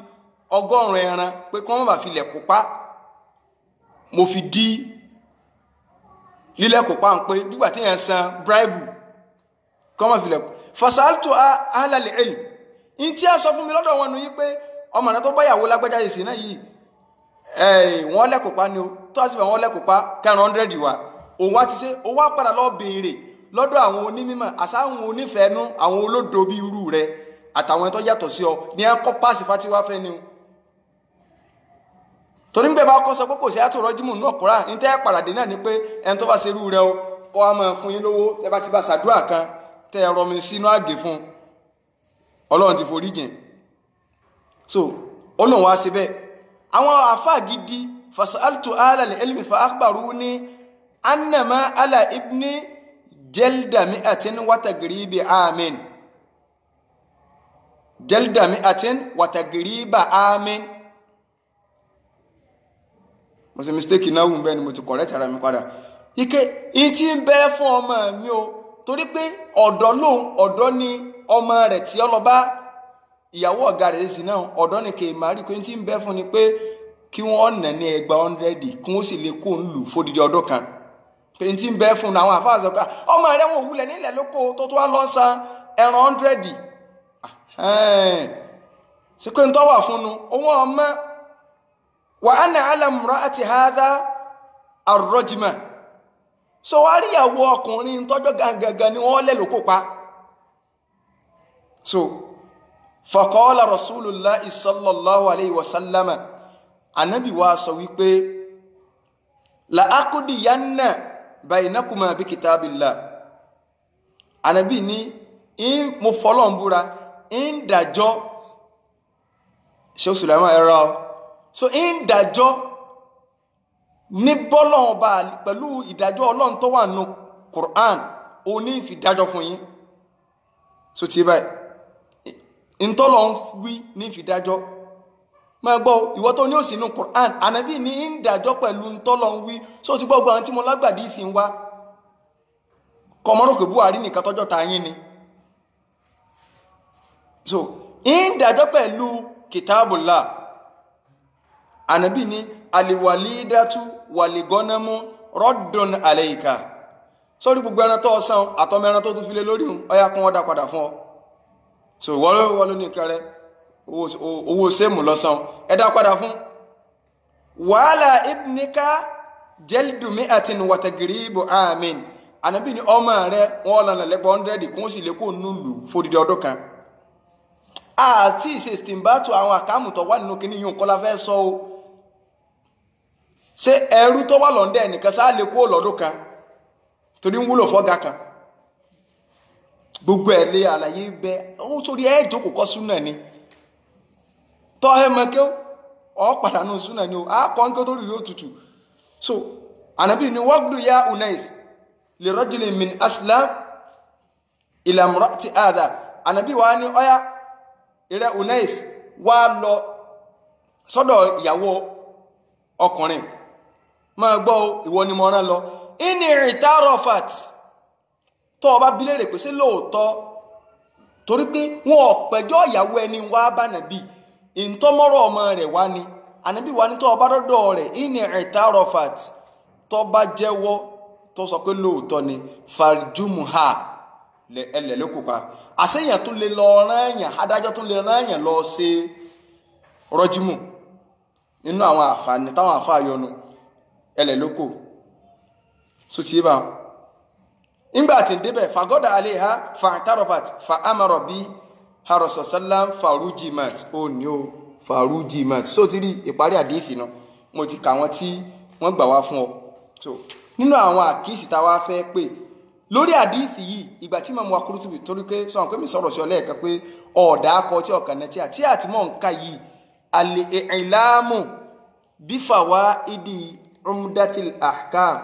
100 ẹran pé kí wọ́n má bàa fi lẹ̀kọ̀ọ́ pa mo fi dí lílẹ̀kọ̀ọ́ pa ń pé nígbà tí yẹn san bribe kí wọ́n má fi lẹ̀kọ̀ọ́ fasaltu ahlal ilm in tí a sọ fún mi lọ́dọ̀ wọn nu yí pé ọmọ rẹ tó báyàwó lágbájá yìí sí náà yìí wọ́n lẹ́kọ̀ọ́ pa ni o tó a sì fẹ́ wọ́n lẹ́kọ̀ọ́ pa 100 wa òun wá ti ṣe òun wá padà lọ béèrè lọ́dọ̀ àwọn onímọ̀ àsáwọn onífẹ̀ẹ́nú àwọn olódo bíi irú rẹ àtàwọn ẹni tó yàtọ̀ sí ọ ní ẹ kọ́ páàsì fatiwa fẹ́ ni o. torí ń gbé bá kọ́ sọ pé kò sí àtò rọ́jímù náà kúrà ní tẹ́ pàdàdé náà ni pé ẹni tó bá ṣe irú rẹ o kọ́ wa máa fún yín lówó tẹ́ bá ti bá ṣàdúrà kan tẹ́ ẹ rọmi sínú àgè fún Ọlọ́run ti forí jìn. So Ọlọ́run wá síbẹ̀ àwọn àfáà gidi fasaltu alal ilmi fa akhbaruni annama ala ibni jelda mi'atin wa tagribi amin jelda mi'atin wa tagriba amin mo ṣe mistake náà wùn bẹ́ẹ̀ ni mo ti correct ara mi padà ike in tí ń bẹ fún ọmọ mi o torí pé ọ̀dọ́ lòun ọ̀dọ́ ni ọmọ rẹ̀ tí ó lọ bá ìyàwó ọ̀gá rẹ̀ sí náà ọ̀dọ́ ni kì í máa rí pé in tí ń bẹ fún ni pé kí wọ́n nà ní 100 kí wọ́n sì lè kó ń lù fódìdí ọdún kan pèntì ń bẹ fún àwọn àfáàzọ ká ọmọ rẹ wọn òwúlẹ̀ nílẹ̀ lóko tó tó wá lọ san ẹran 100 ṣe pé ń tọ́wà fún un òun ọmọ wa anna ala imra'ati hadha ar-rajma so wá rí ìyàwó ọkùnrin tọ́jọ́ gangan ni wọ́n lẹ̀ lóko pa. So faqala rasulullahi sallallahu alayhi wa sallama Ànábì wa sọ wípé la aqdiyanna bainakuma bi kitabillah Ànábì ní mo fọlọ́n búra ń dájọ́ Sheikh Sulaiman ẹ̀rọ so ń dájọ́ ní bọ́lọ́n bá pẹ̀lú ìdájọ́ Ọlọ́run tó wà nù Qur'an òní fi dájọ́ fún yín so tí báyìí ntọ́lọ́ ń wí ní fi dájọ́ máa gbọ́ ìwọ tó ní òsì nù Qur'an Ànábì ní ń dájọ́ pẹ̀lú ntọ́lọ́ ń wí so ti gbọ́ àwọn tí mo lágbàdì fi ń wá kọmọrò pé Buhari nìkan tọ́jọ́ ta yín ni so ìdájọ́ pẹ̀lú kitabullah. Ànábì ní aliwalidatu waligọ́nàmú rọ́dùn alayka. Sórí gbogbo ẹran tó ọsàn àtọmọ ẹran tó tún fi lé lórí ọyá kún ọdá padà fún ọ. So wọ́n ló ní kẹrẹ owó sẹ́mù lọ́sàn ẹ̀dá padà fún. Wàhálà ibnika jẹ́lìdù mi'atin wa tagribu amin. Ànábì ní ọmọ rẹ wọ́n lọ́nà lẹ́gbọ́ 100 kún sì lè kó nùlù fòdìdí ọdún kan. Àti ìsèstìmbàtò àwọn àkámùtọ̀ wà nínú kíní yóò kọ́lá fẹ́ sọ o. Ṣé ẹrú tó wà lọ́ndẹ̀ nìkan sáà lè kó lọ́dún kan torí ń wúlò fọ́gá kan. Gbogbo ẹ̀ lé àlàyé bẹ ó torí ẹ̀ jókòó kọ́ súnà ni. Tọ́ ẹ mọ kí ọ pàdánù súnà ni o á kọ́ ń kí ó tó rí òtútù. So Ànábì ní waqdu ya Unais li rajulin min aslam ila imra'ati hadha. Ànábì wa ní ọ̀yá ìrẹ́ Unais wá lọ sọ́dọ̀ ìyàwó ọkùnrin máa gbọ́ ìwọ ni mo rán lọ. Ini itarofat tó bá bi léèrè pé ṣé lóòótọ́ torí pé wọn ò pẹjọ́ ìyàwó ẹni wá bá Ànábì ìntọ́mọ́rọ̀ ọmọ rẹ̀ wá ni Ànábì wá ní tó bá dọ́dọ̀ rẹ̀ ini itarofat tó bá jẹ́wọ́ tó sọ pé lóòótọ́ ni farjumuha ẹlẹ̀ ló kópa àṣeyàn tó lè lọ rán èèyàn adájọ́ tó lè rán èèyàn lọ ṣe rọ́jímù nínú àwọn àǹfààní táwọn àfáàyọnu ẹlẹ̀ ló kó so tí bá nígbà tí ń débẹ̀ fagọ́dà aléha fa'tarafat fa'amara bí harasa sallam farujimat ó ní ó farujimat so ti rí ìparí àdíìsì náà mo ti kà wọ́n tí wọ́n gbà wá fún ọ so nínú àwọn àkíyèsí tá wá fẹ́ pé lórí àdíìsì yìí ìgbà tí Imam Qurtubi torí pé sọ̀rọ̀ pé mi sọ̀rọ̀ sí ọlẹ́ẹ̀kan pé ọ̀dà akọ tí ọ̀kan náà tí àtìmọ̀ ń ká yìí al-i'lamu bi fawaidi umdatil ahkam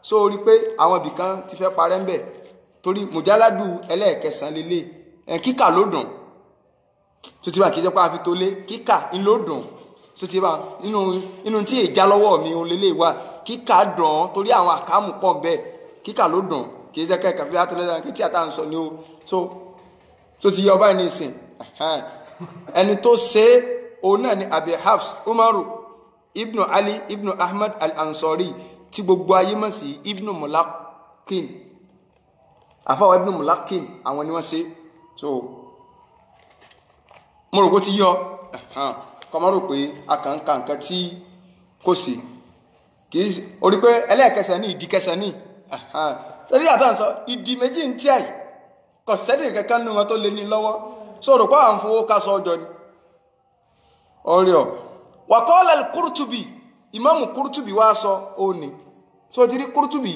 so rí pé àwọn ibìkan ti fẹ́ parẹ́ ń bẹ̀ torí mùjáládù ẹlẹ́ẹ̀kẹsàn lélẹ̀ kíkà ló dùn tó ti bá kìí jẹ́ pé a fi tó lé kíkà ń ló dùn tó ti bá inú tí ìjà lọ́wọ́ mi òun lélẹ̀ wà kíkà dùn torí àwọn àkámù pọ̀ ń bẹ̀ kíkà ló dùn kìí jẹ́ kẹ́kẹ́ fi àtẹ́lẹ́sàn kí tí àtà ń sọ ni ó so ti yẹ ọba ní ìsìn ẹni tó ṣe òun náà ni Abi Hafs Umaru ibnu Ali ibnu Ahmad al-Ansari tí gbogbo ayé mọ̀ sí ibnu Mulakin àfáwà ibnu Mulakin àwọn ni wọ́n ṣe so mo rò kó ti yọ kọ́ mọ́ rò pé akànká nǹkan tí kò sí kì í orí pé ẹlẹ́ẹ̀kẹsẹ̀ ní ìdí kẹsẹ̀ ní torí àtàǹsọ ìdí méjì ń tí àì kò sẹ́dì kankan nínú wọn tó lé ní lọ́wọ́ so rò pé à ń fowó kásọ ọjọ́ ni ọ̀rẹ́ ọ̀ waqala al-Qurtubi Imam Qurtubi wá sọ òní so ti rí Qurtubi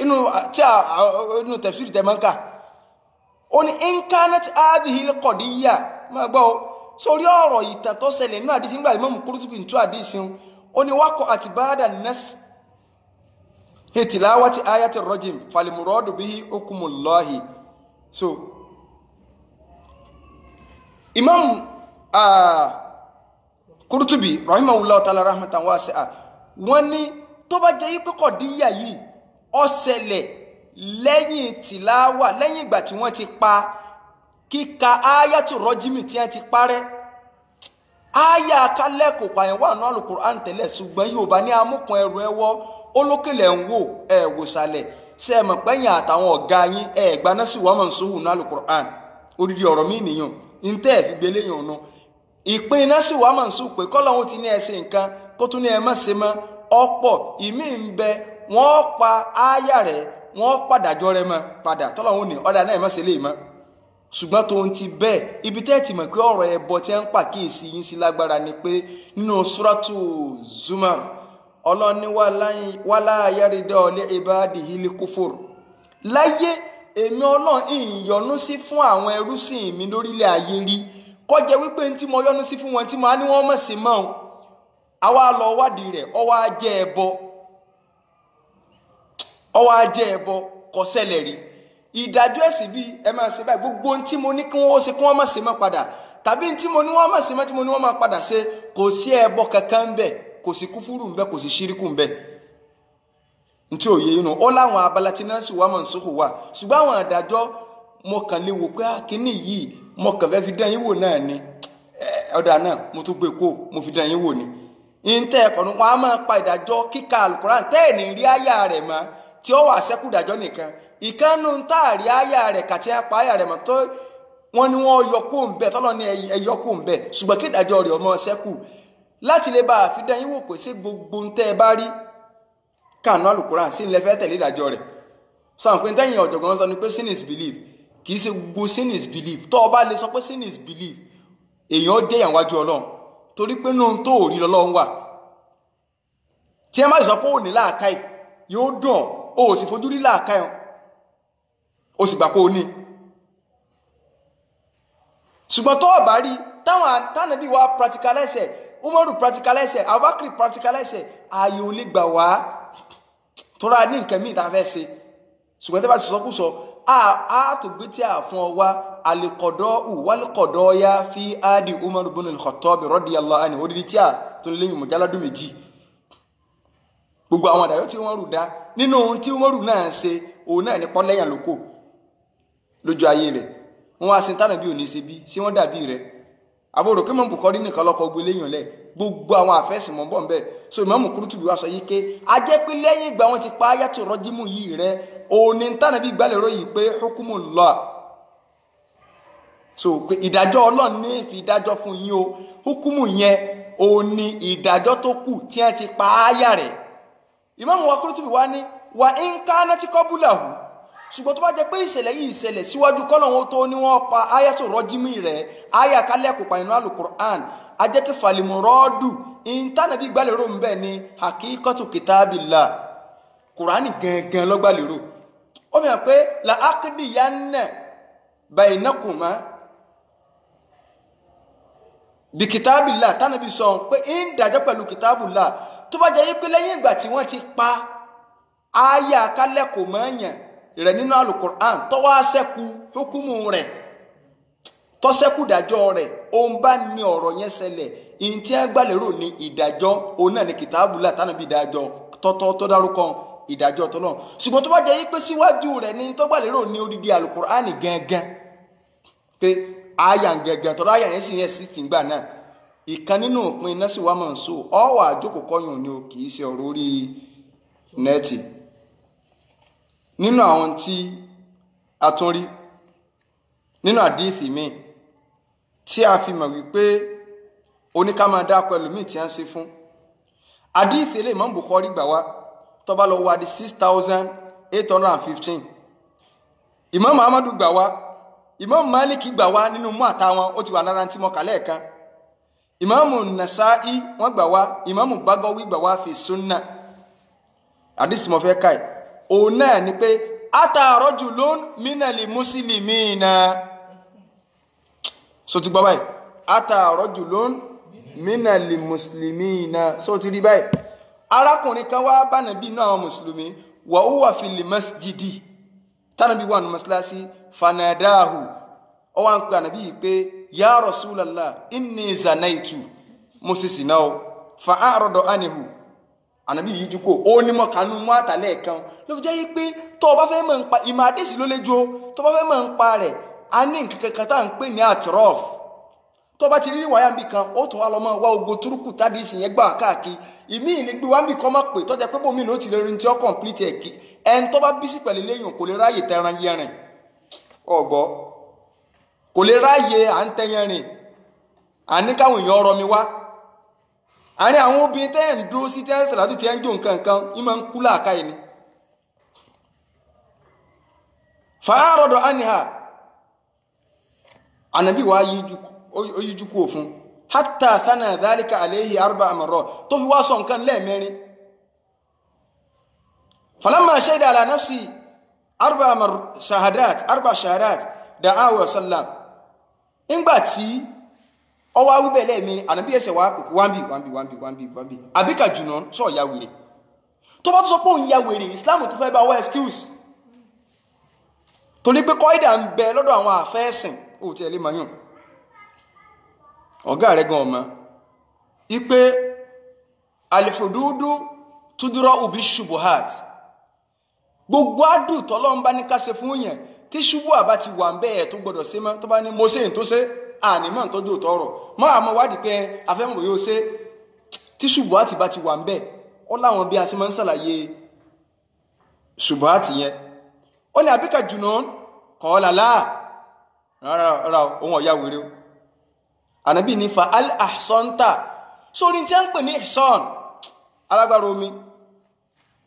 inú tafsir tẹ̀mọ́ká ó ní in kanat hadhihi al-qadiyya máa gbọ́ sórí ọ̀rọ̀ ìtàn tó ṣẹlẹ̀ nínú àdísí nígbà Imam Qurtubi ń tú àdísí ó ní waqa'at ba'da an-nas tilawati ayati ar-rajim falimuradu bihi hukmullahi so Imam Qurtubi rahimahullah ta'ala rahmatan wasi'a wọ́n ní tó bá jẹ́ pé kọ̀díyà yìí ó ṣẹlẹ̀ lẹ́yìn tìláwà lẹ́yìn ìgbà tí wọ́n ti pa kíka ayatu rọ́jímì tí wọ́n ti parẹ́ aya kálẹ̀ kò pààyàn wà náà Al-Qur'an tẹ́lẹ̀ ṣùgbọ́n Yorùbá ní amúkan ẹrù ẹwọ́ olókèlè ń wò wò sàlẹ̀ ṣe é mọ̀ pẹ́yìn àtàwọn ọ̀gá yín gbaná sí wọ́n mọ̀ ń sóhùn náà Al-Qur'an odidi ọ̀rọ̀ mí nìyàn ń tẹ́ ẹ̀ fi gbélé yàn náà ìpín iná sì wà máa ń sùn pé kọ́lọ́hún ti ní ẹ ṣe nǹkan kó tún ní ẹ má ṣe mọ́ ọ̀pọ̀ ìmí ń bẹ wọ́n pa ááyà rẹ̀ wọ́n padàjọ́ rẹ̀ mọ́ padà tọ́lọ́hún ní ọ̀dà náà ẹ má ṣe lè mọ́ ṣùgbọ́n tó ń ti bẹ́ẹ̀ ibi tẹ́ ẹ ti mọ̀ pé ọ̀rọ̀ ẹbọ tí ẹ ń pàkíyèsí yín sí lágbára ni pé nínú Suratu Zumar ọlọ́ni wala yarida li ibadihil kufur láyé èmi Ọlọ́run ìyọ́nú sí fún àwọn ẹrúsìn mi lórílẹ̀ ayé rí kọjẹ wípé ntí mo yọ́nú sí fún wọn tí mo á ní wọ́n mọ̀ sí mọ́ ọ́n àwa lọ wádìí rẹ̀ ọwọ́ ajẹ́ ẹbọ kò ṣẹlẹ̀ rí ìdájọ́ ẹ̀sìn bíi ẹ máa ṣe báyìí gbogbo ntí mo ní kí wọ́n ṣe kí wọ́n mọ̀ sí mọ́ padà tàbí ntí mo ní wọ́n mọ̀ sí mọ́ tí mo ní wọ́n máa padà ṣe kò sí ẹbọ kankan ń bẹ kò sí kúfúrú ń bẹ kò sí ṣíríkù ń bẹ ntí òye inú ó láwọn abala tí náà sì wá mọ̀ nsókò wà ṣùgbọ́n àwọn àdájọ́ mo kàn lè wò pé kíní yìí mo kàn fẹ́ fi dán yín wò náà ni ọ̀dà náà mo tún gbé kó mo fi dán yín wò ni ìǹtẹ́ ẹ̀kọ́ ni wọ́n á máa pa ìdájọ́ kíka alukuran tẹ́ẹ̀nì rí àyà rẹ̀ mọ́ tí ó wà sẹ́kù ìdájọ́ nìkan ìkànnù ń tààrí àyà rẹ̀ kàtí apá àyà rẹ̀ mọ́ tó wọ́n ní wọ́n yọ kó ń bẹ̀ tọ́lọ́ ní ẹ̀yọ kó ń bẹ̀ ṣùgbọ́n kí ìdájọ́ rẹ̀ ọmọ sẹ́kù láti lè bá àfi dán yín wò pé ṣé gbogbo ń tẹ́ ẹ bá rí kànú alukuran sí ilẹ̀ fẹ́ tẹ̀lé ìdájọ́ rẹ̀ sọ̀rọ̀ pé tẹ́yìn ọ̀jọ̀gbọ́n sọ ni pé sin is belief kì í ṣe gbogbo sin is belief tó o bá lè sọ pé sin is belief èèyàn jẹ́ ìyàn wájú ọlọ́run torí pé nóhun tó rí lọ́lọ́run wà tí ẹ má sọ pé ò ní làákàyè yóò dùn ó sì fojú rí làákàyè ó sì gbà pé ó ní ṣùgbọ́n tó o bá rí táwọn àtànàbí wa practicalize Umaru practicalize Abubakar practicalize ààyè ò lè gbà wá tó ra ní nǹkan míì tá a fẹ́ ṣe ṣùgbọ́n tí a bá ti sọkú sọ a tó gbé tí a fún ọ wá alikọ̀dọ́ wàlúkọ̀dọ́ ya fi adi Umar ibn al-Khattab radiyallahu anhu odidi tí a tó lé yìí mọ̀jáládùn méjì gbogbo àwọn àdáyọ́ tí wọ́n rù dá nínú ohun tí Umaru náà ṣe òun náà ní pọ́nlẹ́yìn lóko lójú ayé rẹ̀ wọ́n wá sin tánà bí òní ṣe bí sí wọ́n dàbí rẹ̀ àbúrò kí mọ̀ Bukhari nìkan lọ́kọ̀ gbé léyìn lẹ̀ gbogbo àwọn àfẹ́sìn mọ́ bọ̀ ń bẹ̀ so Imam Qurtubi wá sọ yìí ké a jẹ́ pé lẹ́yìn ìgbà wọn ti pa ayatu rọ́jímù yìí rẹ̀ òní tánà bí gbàlérò yìí pé hukumullah so pé ìdájọ́ Ọlọ́run ní fi ìdájọ́ fún yín o hukumu yẹn òní ìdájọ́ tó kù tí wọ́n ti pa áyà rẹ̀ Imam Qurtubi wá ní wà ń ká náà ti kọ́bùlàhù ṣùgbọ́n tó bá jẹ́ pé ìṣẹ̀lẹ̀ yìí ìṣẹ̀lẹ̀ síwájú kọ́lọ́hún tó ní wọ́n pa ayatu rọ́jímù rẹ̀ áyà kálẹ̀ kò pa inú Al-Qur'an ajẹ́kẹ́ falimurọ́dù ìntànàbí gbàlérò ń bẹ̀ ní hakikatu kitabillah Kùránì gangan lọ́gbàlérò ó mìíràn pé la aqdiyanna baynakuma bí kitabillah tànàbí sọ pé ń dájọ́ pẹ̀lú kitabillah tó bá jẹ́ pé lẹ́yìn ìgbà tí wọ́n ti pa áyà kálẹ̀ kò mọ́ọ̀yàn rẹ̀ nínú Al-Qur'an tó wá ṣẹ́kù hukumu rẹ̀ tó ṣẹ́kù dájọ́ rẹ̀ òun bá ní ọ̀rọ̀ yẹn ṣẹlẹ̀ ìyìn tí wọ́n gbàlérò ní ìdájọ́ òun náà ní kitabullah tánàbí dájọ́ tọ́tọ́ tó dárúkọ ìdájọ́ tó náà ṣùgbọ́n tó bá jẹ́ pé síwájú rẹ̀ ní tó gbàlérò ní odidi Al-Qur'ani gangan pé àyà gangan tọ́lá àyà yẹn sì yẹn sí ti gbà náà ìkan nínú òpin iná sì wá mọ̀ ń so ọ̀wà àjókòó kọ́yùn ni o kì í ṣe ọ̀rọ̀ orí nẹ́ẹ̀tì nínú àwọn tí a tún rí nínú àdíìsì míì tí a fi mọ̀ wípé oníká máa dá pẹ̀lú míì tí a ń ṣe fún àdíìsì ilé Imam Bukhari gbà wá tó bá lọ wá di 6815 Imam Ahmadu gbà wá Imam Maliki gbà wá nínú mú àtàwọn ó ti wà lára tí mo kà lẹ́ẹ̀kan Imam Nasa'i wọ́n gbà wá Imam Bagawi gbà wá fi sunna àdíìsì mo fẹ́ káì òun náà ni pé ata rajulun minal muslimina so ti gbọ́ báyìí ata rajulun minal muslimina so ti rí báyìí arákùnrin kan wá bá nàbí inú àwọn mùsùlùmí wa huwa fil masjidi tánàbí wà ní mọ́sálásí fanadahu ó wá ń pè ànàbí yìí pé ya rasulallah inni zanaitu mo sì sì náà fa a'rada anhu ànàbí yìí jùkọ́ ó ní mọ́ kanú mọ́ àtàlẹ́ kan ló fi jẹ́ yí pé tó bá fẹ́ mọ̀ ń pa ìmọ̀ àdéṣì ló lé jó tó bá fẹ́ mọ̀ ń pa rẹ̀ a ní nǹkan kankan tá à ń pè ní àtìrọ́f tó bá ti rí wáyà níbi kan ó tún wá lọ mọ́ wá ogo túrúkù tádìsì yẹn gbà káàkiri ìmí ìnigbí wá ń bì kọ́ mọ́ pé tọ́jà pé bómi ló ti lè rin tí ó kọ̀ǹpìlìtì ẹ̀ kí ẹni tó bá bí sí pẹ̀lú léyìn kò lè ráàyè tẹran yẹrin ọ̀gbọ́ kò lè ráàyè à ń tẹyẹrin àní káwọn èèyàn ọ̀rọ̀ mi wá àárín àwọn obìnrin tẹ́ ń dúró sí tẹ́ ń sàlátù tẹ́ ń jó nǹkan kan ìmọ̀ ń kú láàkáyé ni fàárọ̀dọ̀ àníhà ànàbí wa yíjú kú òfin hátà sánà dhalika alayhi arba marrat tó fi wá sọ nǹkan lẹ́ẹ̀mẹ́rin falamma shahida ala nafsi arba shahadat da'ahu wa sallam ìgbàtí ọwọ́ awúbẹ̀ lẹ́ẹ̀mẹ́rin ànàbí ẹsẹ̀ wá pẹ̀kú wáńbì àbíkà jùnà sọ ya wèrè tó bá tó sọ pé òun ya wèrè Islam tó fẹ́ bá wá excuse torí pé kọ́ìdà ń bẹ lọ́dọ̀ àwọn àfẹ́ẹ̀sìn ó ti ẹ̀lẹ́ mayún ọ̀gá rẹ̀ gan ọmọ ipé alihududu tudura ubi shubuhat gbogbo adù tọ́lọ́n bá ní ká ṣe fún yẹn tí ṣubú àbá ti wà ń bẹ́ẹ̀ tó gbọ́dọ̀ ṣe mọ́ tó bá ní mo ṣe ń tó ṣe ànímọ̀ tó dò tọrọ mọ́ àmọ́ wádìí pé afẹ́mọ̀ yóò ṣe tí ṣubú àti bá ti wà ń bẹ́ẹ̀ ó láwọn bí a ti máa ń ṣàlàyé ṣubú àti yẹn ó ní àbíkà jùnà kọ́ lálá rárá ohun ọ̀yá wèrè o ànábì ní fa al ahsanta sórí tí a ń pè ní ihsan alágbára omi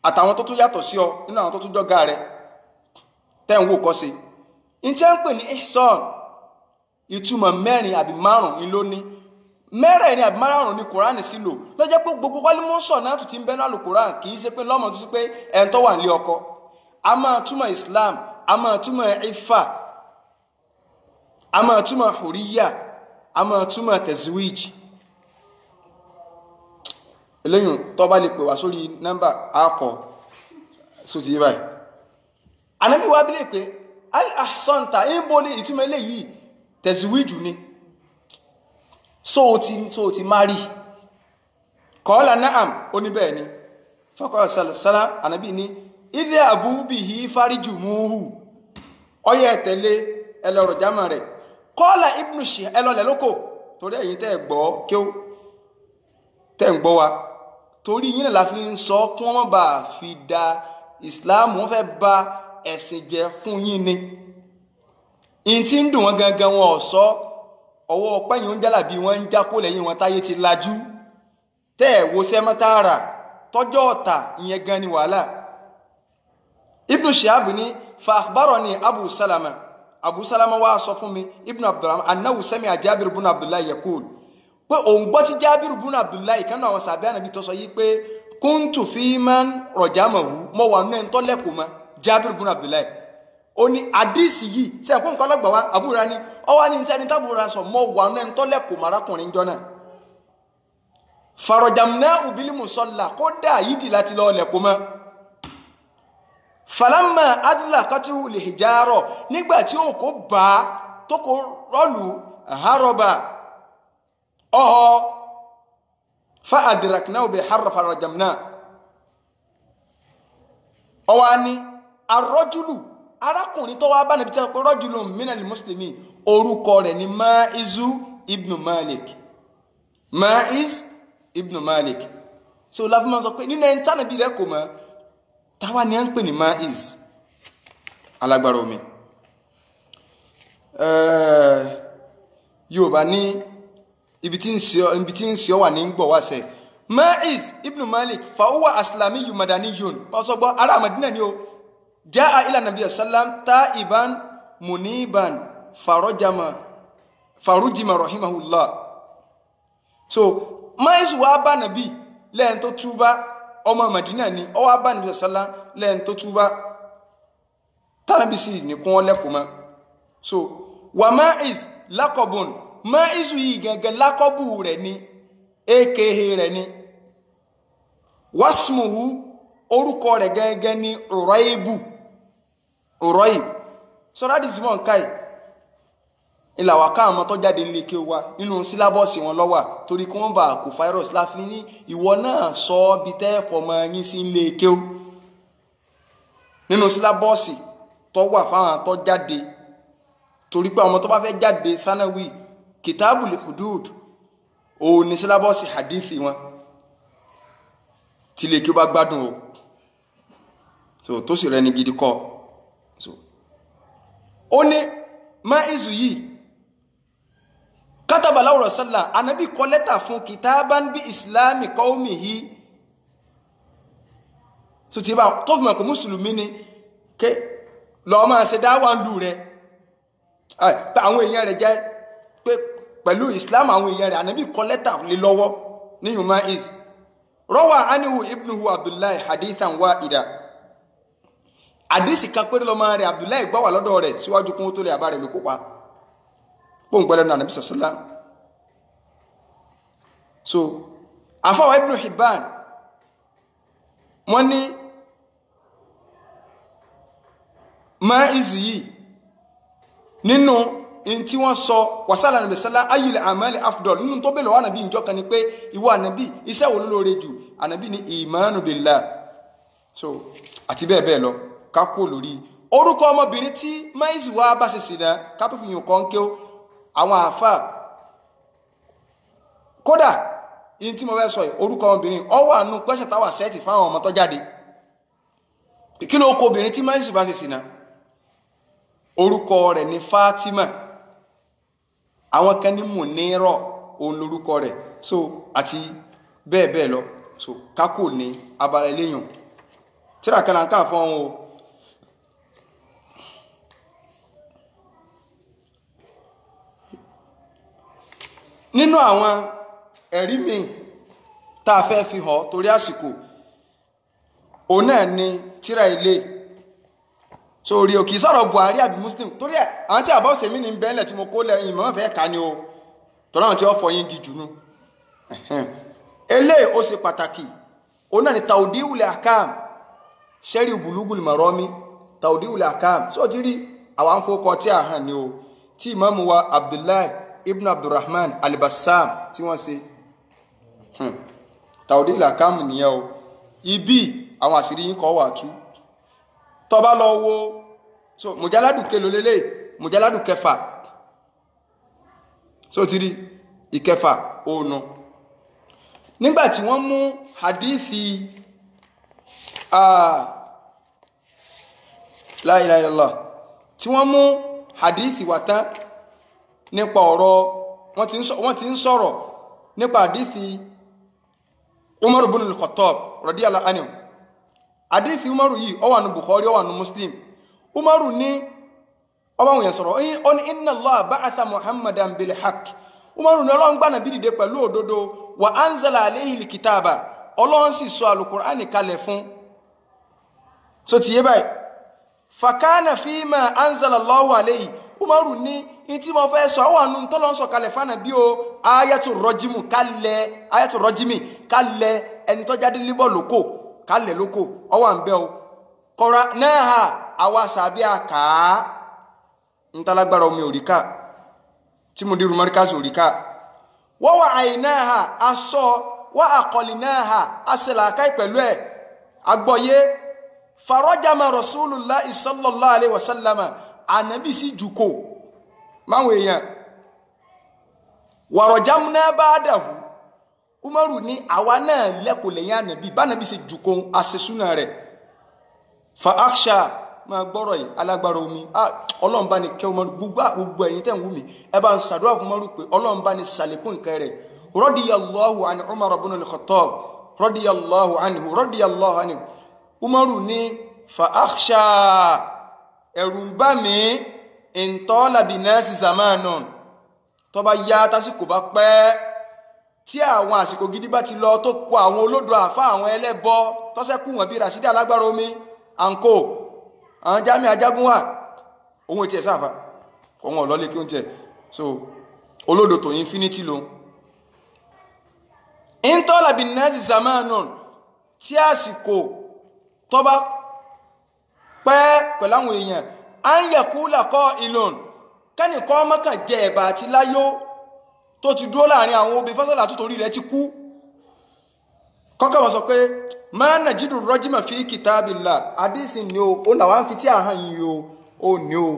àtàwọn tó tún yàtọ̀ sí ọ nínú àwọn tó tún jọ́gá rẹ tẹ́ ń wò kọ́ sí ní tí a ń pè ní ihsan ìtumọ̀ mẹ́rin àbí márùn-ún ló ní mẹ́rẹ̀ẹ̀rin àbí márùn-ún ní Kùránì sí lò ló jẹ́ pé gbogbo wálé mọ́sọ̀ náà tún ti ń bẹ́ náà lò Kùránì kì í ṣe pé lọ́mọ tó sí pé ẹ̀ ń tọ́ wà nílé ọkọ a máa túmọ̀ Islam a máa túmọ̀ ifa a máa túmọ̀ huriya a máa túmọ̀ tazwij eléyìn tó bá lè pè wá sórí nọ́mbà àkọ́ sóti yí báyìí Ànábì wa bí lè pé al ahsanta ń bó ní ìtumọ̀ eléyìí tazwij ni so ti mari qala na'am oníbẹ̀ ni faqala sallallahu Ànábì ní ìdí àbúbì yìí fáríjù múhù ọyẹ ẹ̀tẹ̀lé ẹlọ́rọ̀ jámà rẹ̀ kọ́lá ibnu ṣe ẹlọ́lẹ̀ lókò torí ẹ̀yin tẹ́ gbọ́ kí ó tẹ́ ń gbọ́ wa torí yín náà la fi ń sọ kí wọ́n má bàa fi da ìsìláàmù wọ́n fẹ́ ba ẹ̀sìn jẹ́ fún yín ni ìyìn tí ń dùn wọn gangan wọn ò sọ ọwọ́ pẹ́yìn oúnjẹ làbí wọ́n ń já kó lẹ́yìn wọn táyé ti lajú tẹ́ ẹ̀ wo sẹ́mọ́tàrà tọ́jọ́ ọ̀tà ìyẹn gan ni wàhálà ibnu Shihab ní fa akhbarani abu salama wá sọ fún mi ibnu abdulrahman annahu sami'a Jabir ibn Abdullah yaqul pé òun gbọ́ tí Jabir ibn Abdullah kan náà àwọn sàbẹ́ ànàbí tó sọ yìí pé kuntu fi man rajamahu mọ́ wà nínú ẹ̀ńtọ́ lẹ́kùn mọ́ Jabir ibn Abdullah ó ní àdísì yìí tí ẹ̀kọ́ nǹkan ọlọ́gbà wa àbúrà ni ọ wá ní ní tẹ́ni tábùrà sọ mọ́ wà nínú ẹ̀ńtọ́ lẹ́kùn marakùnrin jọ náà farajamnahu bil musalla kódà yídì láti lọ lẹ́kùn mọ́ falamma adlaqatuhu lihijaro nígbà tí ó kó bá tó kó rọ́lù haroba ọ̀họ́ fa adraknahu bi harra farajamna ọwá ní arọ́júlù arákùnrin tó wá bá níbi tí a pé rọ́júlù minal muslimin orúkọ rẹ̀ ní Ma'izu ibn Malik Ma'iz ibn Malik so láfíìmọ̀ sọ pé nínú ẹni tánàbí rẹ̀ kò mọ́ táwa ni a ń pè ní Ma'iz alágbára omi Yorùbá ní ibi tí ń ṣe wà ní gbọ̀ wá sẹ́ Ma'iz ibn Malik fàúwà aslamiyyu madaniyun wọ́n sọ gbọ́ ará Madina ni o jaa ila nabiyyi sallam ta'iban muniban farujima rahimahullah so Ma'iz wà bá nàbí lẹ́yìn tó túbá ọmọ Madina ni ó wá bá nabiyyi sallam lẹ́yìn tó túbá tánàbí sí ní kún ọ lẹ́kùn mọ́ so wà Ma'iz lákọ̀bùn Ma'iz yìí gẹ́gẹ́ lákọ̀bù rẹ̀ ni aka rẹ̀ ni wasmuhu orúkọ rẹ̀ gẹ́gẹ́ ní Urayb sọ́rọ̀ àdìsí mọ̀ nkáì ìlàwà káàmọ́ tó jáde nílé kí ó wá nínú sílábọ̀sì wọn lọ́wà torí kí wọ́n bá kò fáírọ̀s láfi ní ìwọ náà sọ bí tẹ́ẹ̀fọ́ mọ́ yín sí nílé kí ó nínú sílábọ̀sì tó wà fáwọn tó jáde torí pé àwọn tó bá fẹ́ jáde thanawi kitabul hudud òun ní sílábọ̀sì hadithi wọn tí lè kí ó bá gbádùn o so tó sì rẹni gidi kọ́ so ó ní Ma'izu yìí kátàbà láwùrọ̀ sálà anábì kọ lẹ́tà fún kitaban bí islami qawmihi so tí bá tó fi mọ̀ kò mùsùlùmí ni ké lọ́ọ́ máa ṣe dáwà ń lù rẹ̀ àwọn èèyàn rẹ̀ jẹ́ pé pẹ̀lú islam àwọn èèyàn rẹ̀ anábì kọ lẹ́tà lé lọ́wọ́ ní Ma'iz rawa anihu ibnuhu Abdullahi hadithan wa'ida àdísì kan péré lọ́mọ rẹ̀ Abdullahi gbọ́ wà lọ́dọ̀ rẹ̀ síwájú kún tó lè àbá rẹ̀ ló kópa pòǹgbẹ́lẹ́ náà nàbí sọ̀sọ́lá so àfáwà Ibn Hibban wọ́n ní Ma'iz yìí nínú in tí wọ́n sọ wàsálà nàbí sọ́lá ayyul amali afdal nínú tó bèèrè wà nàbí ìjọ kan ni pé ìwọ ànàbí iṣẹ́ wo ló lóore jù ànàbí ní imanu billah so àti bẹ́ẹ̀ bẹ́ẹ̀ lọ kákó lórí orúkọ ọmọbìnrin tí máìsì wá bá ṣe sìnà ká tó fi yùn kan kí ó àwọn àáfà kódà in tí mo fẹ́ sọ yìí orúkọ ọmọbìnrin ọ wà nù pẹ́sẹ̀ táwà sẹ́ẹ̀tì fáwọn ọmọ tó jáde kí ló kọ obìnrin tí máìsì bá ṣe sìnà orúkọ rẹ̀ ní Fatima àwọn kan ní Munira òun lórúkọ rẹ̀ so àti bẹ́ẹ̀ bẹ́ẹ̀ lọ so kákò ní abala eléyàn tíra kan là ń kà fún wọn o nínú àwọn ẹ̀rí mi tá a fẹ́ fi hàn torí àsìkò òun náà ni tíra ilé sórí òkè sọ̀rọ̀ Buhari àbí Muslim torí ẹ̀ àwọn tí àbọ̀ sèmi ní bẹ́ẹ̀lẹ̀ tí mo kó lẹ́yìn mọ́ fẹ́ ká ni o tọ́lá àwọn tí wọ́n fọ yín gidi nù eléyìí ó ṣe pàtàkì òun náà ni Tawdi'ul Ahkam Sharh Bulughul Marami Tawdi'ul Ahkam sọ ti rí àwọn afọkọ tí a hàn ni o tí ìmáàmù wa Abdullahi ibn Abdurrahman al-Bassam tí wọ́n ṣe Tawdi'ul Ahkam nìyẹn o ibi àwọn àṣírí yín kọ́ wà tú tó bá lọ wo so mujalladu kelo lele mujalladu kẹfà so ti rí ìkẹfà òònà nígbà tí wọ́n mú hadithi la ilaha illallah tí wọ́n mú hadithi wá tán nípa ọ̀rọ̀ wọ́n ti ń sọ̀rọ̀ nípa hadithi Umar ibn al-Khattab radiyallahu anhu hadithi Umaru yìí ó wà ní Bukhari ó wà ní Muslim Umaru ní ọba wọn yẹn sọ̀rọ̀ ó ní inna Allah ba'atha Muhammadan bil haqq Umaru ní Ọlọ́run gbà Nábì dìde pẹ̀lú òdodo wa anzala alayhi al-kitaba Ọlọ́run sì sọ al-Qur'ani kalẹ̀ fún so ti yé báyìí fakana fima anzala Allahu alayhi Umaru ní tí mo fẹ́ sọ wà nù tọ́lọ́run sọ kalẹ̀ fún Ànábì o ayatul rajimi kalẹ̀ ẹni tó jáde líbọ̀ lóko kalẹ̀ lóko ọwọ́ à ń bẹ́ o kọ́ra náà ha àwa sàbí àká ń tálágbára omi òríkà tí mo dírú mọ́ríkàsì òríkà wọ́n wà àìná ha aṣọ wọ́n àkọlì náà ha aṣèlàkà pẹ̀lú ẹ̀ agbọ́yé farajama Rasulullah sallallahu alaihi wasallam Ànábì sí jùkò máwọn èèyàn wàrọ̀jámúná bá dàhù Umaru ní àwa náà lẹ́kọ̀ọ́ lẹ́yìn Ànábì bá Ànábì ṣe jùkọ́ àṣesúnà rẹ̀ fa aksha máa gbọ́rọ̀ yìí alágbára omi Ọlọ́run bá ní kẹ́ Umaru gbogbo ẹ̀yin tẹ́ ń wú mi ẹ bá ń ṣàdúrà fún Umaru pé Ọlọ́run bá ní sàlékún nǹkan rẹ̀ radiyallahu anhu Umar ibn al-Khattab radiyallahu anhu Umaru ní fa aksha ẹ̀rù ń bá mi ìntọ́lá bí nẹ́ẹ̀sì zamanon tó bá yá tásìkò bá pẹ́ tí àwọn àsìkò gidi bá ti lọ tó kọ àwọn olódò àfá àwọn ẹlẹ́bọ tọ́sẹ́kù wọn bí Rasidi alágbára omi àǹkó àwọn Jami ajagun wà ohun ètí ẹ̀ sáfà ohun ọ̀lọ́lé kí ó tẹ̀ so olódò tó infinity lo ìntọ́lá bí nẹ́ẹ̀sì zamanon tí àsìkò tó bá pẹ́ pẹ̀lú àwọn èèyàn an yakula qailun kani ko maka jẹ ẹ̀bà àti láyó tó ti dúró láàrin àwọn obì fasala tó torí rẹ̀ ti kú kọ́kọ́ wọ́n sọ pé ma najidu rajima fi kitabillah hadisi ni o la wá ń fi tí ahan yìí o ní o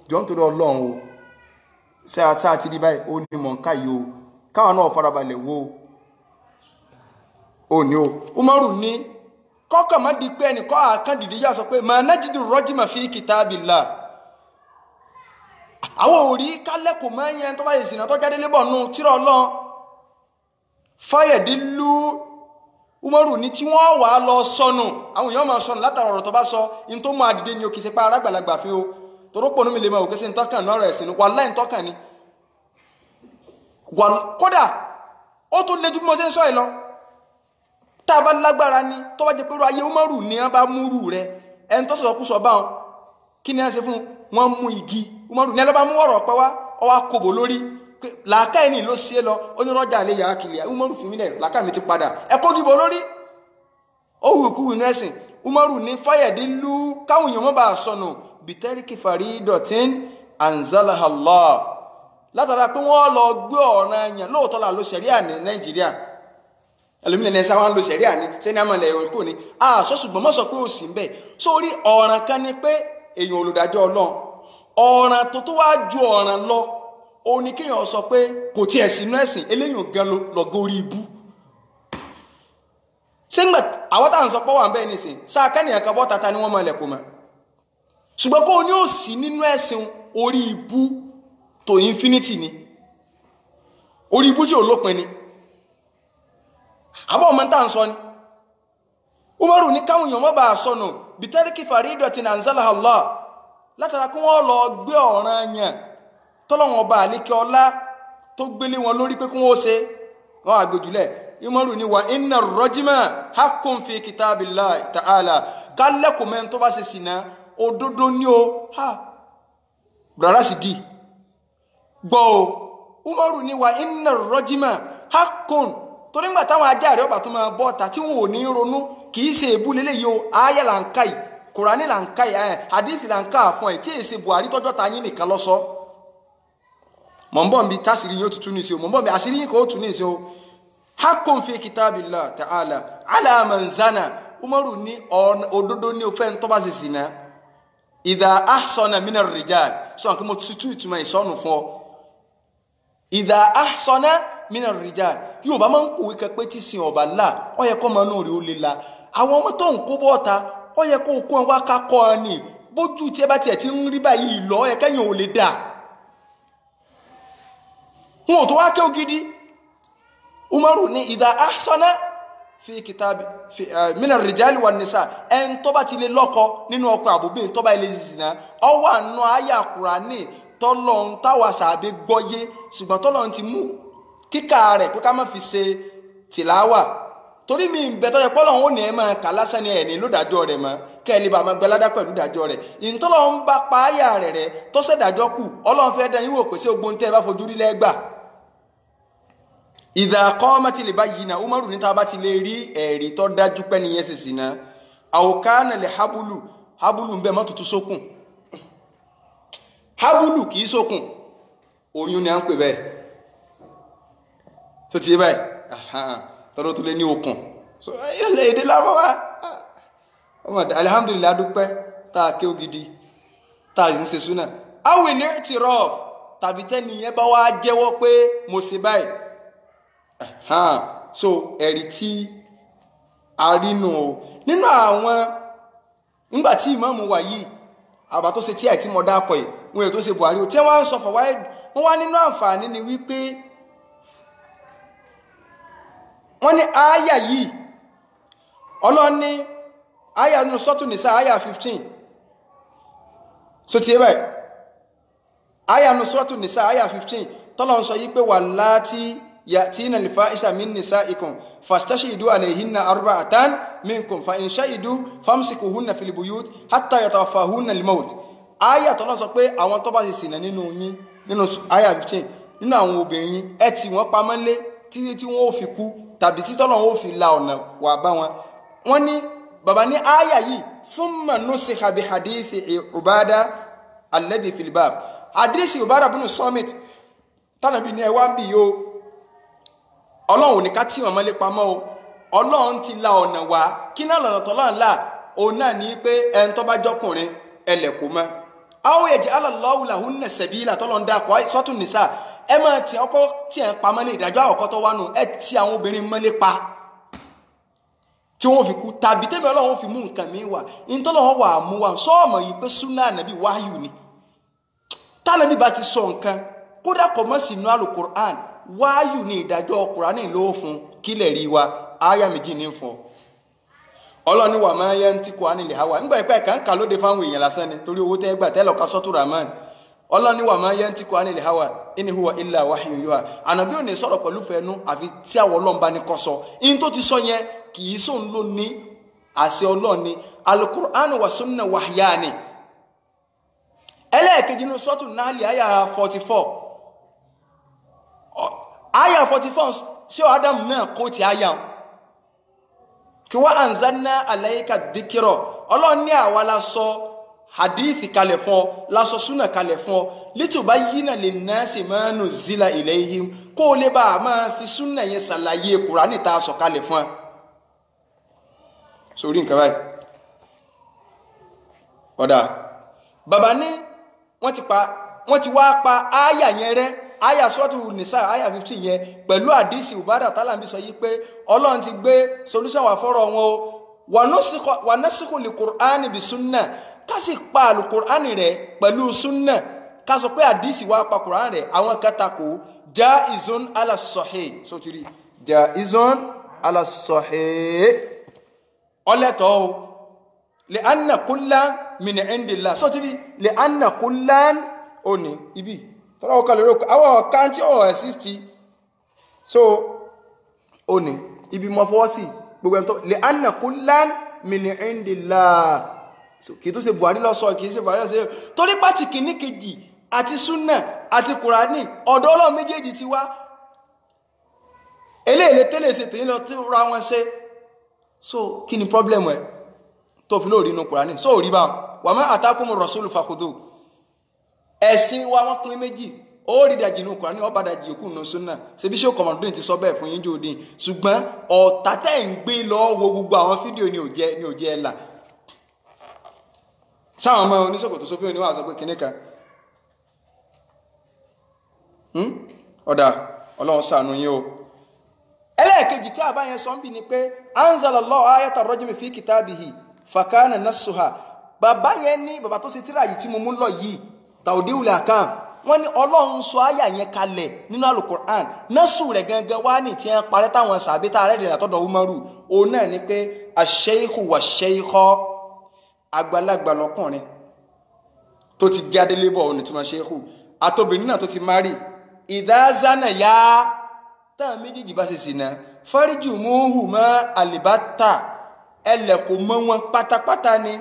jọ ń torí Ọlọ́run o ṣe àti rí báyìí o ní mọ̀ nǹka yìí o káwọn náà farabalẹ̀ wo o ní o Umaru ní kọ́kọ́ má di pé ẹnì kọ́ àkàndìdí yà sọ pé ma najidu rajima fi kitabillah àwọn òrí kálẹ́kùn máa ń yẹn tó bá yẹ ìsìnà tó jáde lébọ̀ nù tírà Ọlọ́run fáyẹ̀dínlú Umaru ní tí wọ́n wà lọ sọnù àwọn èèyàn máa sọnù látara ọ̀rọ̀ tó bá sọ in tó mọ àdìdé ni o kìí ṣe pa arágbàlagbà fi o torópò ní mi lè máa òkè sí ń tọ́kàn náà rẹ̀ sí ni wàláhì ń tọ́kàn ni kódà ó tún lé ju bí mo ṣe ń sọ ẹ lọ tá a bá lágbára ni tó bá jẹ pé ayé Umaru ni wọ́n bá múrù rẹ ẹni tó sọ̀rọ̀ kú sọ báwọn kí ni wọ́n ṣe fún wọn mú igi Umaru ní ẹlọ́bàá mú ọ̀rọ̀ pẹ́ wá ọwá kòbò lórí làákà ẹni ló ṣe lọ onírọ́jà lè yàrá kìlẹ̀ Umaru fún mi náà làákà mi ti padà ẹkọ́ gíbo lórí ó wù kú inú ẹ̀sìn Umaru ní fáyẹ̀dínlú káwọn èèyàn mọ́ bá a sọnù bìtẹ́ríkì faridatin anzalaha Allah látara pé wọ́n lọ gbé ọ̀ràn èèyàn lóòótọ́ là ló ṣẹ̀ríà ní Nàìjíríà ẹlòmínà ẹ̀sán wọn lo ṣẹ̀ríà ní sẹ́ni àmọ́lẹ̀ ẹ̀kọ́ ni àṣọ ṣùgbọ́n mọ́ sọ pé ó sì ń bẹ̀ sórí ọ̀ràn kan ni pé èèyàn olùdájọ́ Ọlọ́run ọ̀ràn tó tó wá ju ọ̀ràn lọ ó ní kéèyàn sọ pé kò tiẹ̀ sínú ẹ̀sìn eléyìí gan lọ́gọ́ orí ibú sẹ́gbà àwọn táwọn sọ pé wà ń bẹ́ẹ̀ nìsín sáà kẹ́nìyàn kan bọ́ tata ni wọ́n máa lẹ̀kọ́ mọ́ ṣùgbọ́n kó o ní òsì nínú ẹ̀sìn orí ibú tó infinity ni orí ibú tí ò lópin ni àbọ̀ ọmọ táwọn sọ ni Umaru ní káwọn èèyàn má bàa sọnù bitariki faridatin anzalaha Allah látara kí wọ́n lọ gbé ọ̀ràn yẹn tọ́lọ́wọ́n ọba àlékè ọlá tó gbélé wọn lórí pé kí wọ́n ṣe wọ́n àgbèjúlẹ̀ Umaru ní wa inna rajima haqqun fi kitabillahi ta'ala kálẹ̀kùn mẹ́rin tó bá ṣe sìnà òdodo ní o ha brara sì di gbọ́ o Umaru ní wa inna rajima haqqun torí nígbà táwọn ajá rẹ̀ ọba tó máa bọ́ ọ̀tà tí wọn ò ní ronú kì í ṣe èbú lélẹ́yìí o ayé là ń ká yìí Kùránì là ń ká yìí hadith là ń ká fún ẹ̀ tí èsì Buhari tọ́jọ́ ta yín nìkan lọ sọ mọ̀ ń bọ̀ nbí tásìrí yín ó tutù ní ìṣe o mọ̀ ń bọ̀ nbí àṣírí yín kò ó tù ní ìṣe o haqqun fi kitabillah ta'ala ala man zana Umaru ní òdodo ní o fẹ́ ń tọ́ba ṣe sìnà idha ahsana minar rijal sọ̀rọ̀ kí mo tutù ìtumọ̀ ìsọ̀nù fún ọ idha ahsana minar rijal yóò bá máa ń kòwé kẹpẹ́ tí sin ọ̀bà là ó yẹ kó máa nù rí ó lè la àwọn ọmọ tó ń kó bọ́ọ̀ta ó yẹ kó kó wá kákọ́ ọ ni bójú tí ẹ bá tiẹ̀ ti ń rí báyìí lọ ẹ kẹ́yìn ò lè dà wọn ò tó wá ké ògidì Umaru ní idha ahsana fi kitabi minar rijali wan nisa ẹn tó bá ti lè lọ́kọ nínú ọkọ àbúbí tó bá ilé zina ọwọ́ àna àyà Kùránì tọ́lọ́n táwa sàbẹ̀ gbọ́yé ṣùgbọ́n tọ́lọ́n ti mú kíkà rẹ̀ pé ká má fi ṣe tìláwà torí mi ń bẹ tọ́jọ́ pọ́lọ́ òun ní ẹ máa kà lásán ní ẹ̀ní lódàjọ́ rẹ̀ mọ́ kẹ́ ẹ lè bá máa gbẹ́ládá pẹ̀lú ìdájọ́ rẹ̀ ìtọ́lọ́ ń bá pa áyà rẹ̀ tọ́sẹ̀ dájọ́ kù Ọlọ́run fẹ́ dán yín wò pé sí ogbon tẹ́ ẹ bá fojú rí lẹ́gbà idha qamati li bayyina Umaru ní ta bá ti lè rí ẹ̀rí tó dájú pé nìyẹn sì sí náà aw kana li habulu ń bẹ mọ́ tuntun sókùn habulu kì í sókùn oyún ni à ń pè bẹ́ẹ̀ tó ti báyìí tọ́rọ tó lé ní okùn ilẹ̀ èdè lárọ́wá alhamdulillah dúpẹ́ tàà kí ó gidi tàà ń ṣe súnà awìlẹ̀ ti rọ́f tàbí tẹ́niyàn bá wá jẹ́wọ́ pé mo ṣe báyìí so ẹ̀rí tí a rí nù o nínú àwọn nígbàtí ìmáàmù wà yìí àbá tó ṣe tí àìtí mọ̀ dákọ̀ yìí wọn ètò ṣe Buhari tí wọ́n ń sọ fọ̀wáyé wọ́n wá nínú àǹfààní ni wípé wọ́n ní àyà yìí ọlọ́ni àyà nínú sọ́tù nìsá àyà 15 so ti ẹbẹ̀ àyà nínú sọ́tù nìsá àyà 15 tọ́lọ̀ ń sọ yí pé wallati ya'tina al-fahisha min nisa'ikum fastashidu alayhinna arba'atan minkum fa in shahidu famsikuhunna fil buyut hatta yatawaffahunna al-maut àyà tọ́lọ̀ sọ pé àwọn tó bá sì ṣìnà nínú yín nínú àyà 15 nínú àwọn obìnrin ẹ tì wọ́n pamọ́ lé títí tí wọ́n ó fi kú tàbí tí tọ́lọ́run ó fi la ọ̀nà wà bá wọn wọ́n ní bàbá ní àyà yìí thumma nusikha bi hadithi Ubada alladhi fil bab hadithi Ubada ibn Samit tánàbí ní ẹwà ń bì yóò Ọlọ́run ò ní ká tí wọn mọ́lé pamọ́ o Ọlọ́run ti la ọ̀nà wá kí náà lọ́nà tọ́lọ́run là òun náà ní pé ẹni tó bá jọkùnrin ẹlẹ́kùn mọ́ aw yaj'ala Allahu lahunna sabila tọ́lọ́run dákọ̀ sọ́tún nìsà ẹ máa tí ọkọ tí ẹ pa mọ́lé ìdájọ́ àkọ́kọ́ tó wánu ẹ tí àwọn obìnrin mọ́lé pa tí wọ́n fi kú tàbí tẹ́mi Ọlọ́run fi mú nǹkan mi wà ìtọ́lọ́wọ́ wà mú wa sọ́ọ̀mọ̀ yìí pé súnà ànábì wáyù ni tánàbí bá ti sọ nǹkan kódà kọ́ mọ́ sínú Al-Qur'an wáyù ni ìdájọ́ Kùránì ló fún kílẹ̀ rí wa áyà méjì ní fún Ọlọ́run wà máa yẹ ń tí kò á nílẹ̀ hawa nígbà ìpẹ́ kan kà lóde fáwọn èèyàn lásán ni torí owó tẹ́ gbà tẹ́lọ̀ ká sọ́tù Rahman Ọlọ́run wà máa yẹ ń tí kò á nílẹ̀ hawa in huwa illa wahyun yuha ànàbí ò ní sọ̀rọ̀ pẹ̀lú fẹ́nu àfi tí àwọn Ọlọ́run bá ní kọ́ sọ in tó ti sọ yẹn kì í sóun ló ní àṣẹ Ọlọ́run ni Al-Qur'an wa sunna wahyani ẹlẹ́ẹ̀kejì nínú sọ́tù Nahli àyà 44 àyà 44 ṣé Adam náà kó ti àyà kí wa anzalna alayka dhikra Ọlọ́run ní àwa la sọ hadithi kalẹ̀ fún ọ la sọ súnà kalẹ̀ fún ọ litubayyina linnasi ma nuzila ilayhim kó lè bá a máa fi súnà yẹn ṣàlàyé Kùránì tá a sọ kalẹ̀ fún ọ sórí nǹkan báyìí ọ̀dà bàbá ní wọ́n ti wá pa áyà yẹn rẹ́, áyà Suratu Nisa áyà 15 yẹn pẹ̀lú àdísì Ubada tálàmì sọ yí pé Ọlọ́run ti gbé solution wà fọ́rọ̀ wọn o, wà násìkò lè Kùránì bí súnnà, ká sì pa àlùkùránì rẹ̀ pẹ̀lú súnnà, ká sọ pé àdísì wá pa Kùránì rẹ̀, àwọn kẹtàkó jaizun ala sahih, so ti rí jaizun ala sahih ọlẹ́tọ̀ o, lè anna kullan min indillah, so ti rí lè anna kullan ó ní ibi tọ́lá ọkà lè rókò àwọn ọ̀ká tí ó ẹ̀sìsì, so ó ní ibi mọ́ fọwọ́ sí gbogbo ẹ̀mtọ́ lè anna kullan min indillah, so kìí tó ṣe Buhari lọ sọ, kìí ṣe Buhari lọ sí torí pàtì kìíní kejì àti súnà àti Kùránì ọ̀dọ̀ Ọlọ́run méjèèjì ti wá, eléèlé tẹ́lẹ̀ ṣe tèyí lọ tí ra wọn ṣe, so kí ni problem ẹ̀ tó fi lóòrí inú Kùránì, so rí bá wa ma atakumur rasulu fakhudhu, ẹ̀sìn wa wọ́n pín méjì, ó rí dàjì inú Kùránì ọba dàjì òkú inú súnà, ṣe bí ṣe kọmọdún ti sọ bẹ́ẹ̀ fún yín jòdì, ṣùgbọ́n ọ̀tá tẹ́ ń gbé lọ wo gbogbo àwọn fídíò ní òjẹ́ ẹ̀là sáwọn ọmọ oníṣòkòtò sófin oníwà sọ pé kìnnìkan ọ̀dà Ọlọ́run ṣàánú yín o. ẹlẹ́ẹ̀kejì tí a bá yẹn sọ ń bì ní pé anzalallahu ayata rajmi fi kitabihi fakana nasuha, bàbá yẹn ní bàbá tó ṣe tíra yìí tí mo mú lọ yìí tawdi'ul ahkam, wọ́n ní Ọlọ́run sọ àyà yẹn kalẹ̀ nínú alukur'an, nasu rẹ̀ gangan wá ní tí wọ́n parẹ́ táwọn sàbẹ́ tá a rẹ̀ dẹ̀ látọ̀dọ̀ Umaru, òun náà ní pé ash-shaykhu wash-shaykha, àgbàlagbà lọ́kùnrin tó ti jáde lébọ̀ òun ní tí wọ́n ṣéhù, àtobìnrin náà tó ti márì, ìdázánà yá táwọn méjèèjì bá ṣe sìnà fáríjù múhù mọ́ àlìbátà, ẹlẹ́kùn mọ́ wọn pátápátá ni,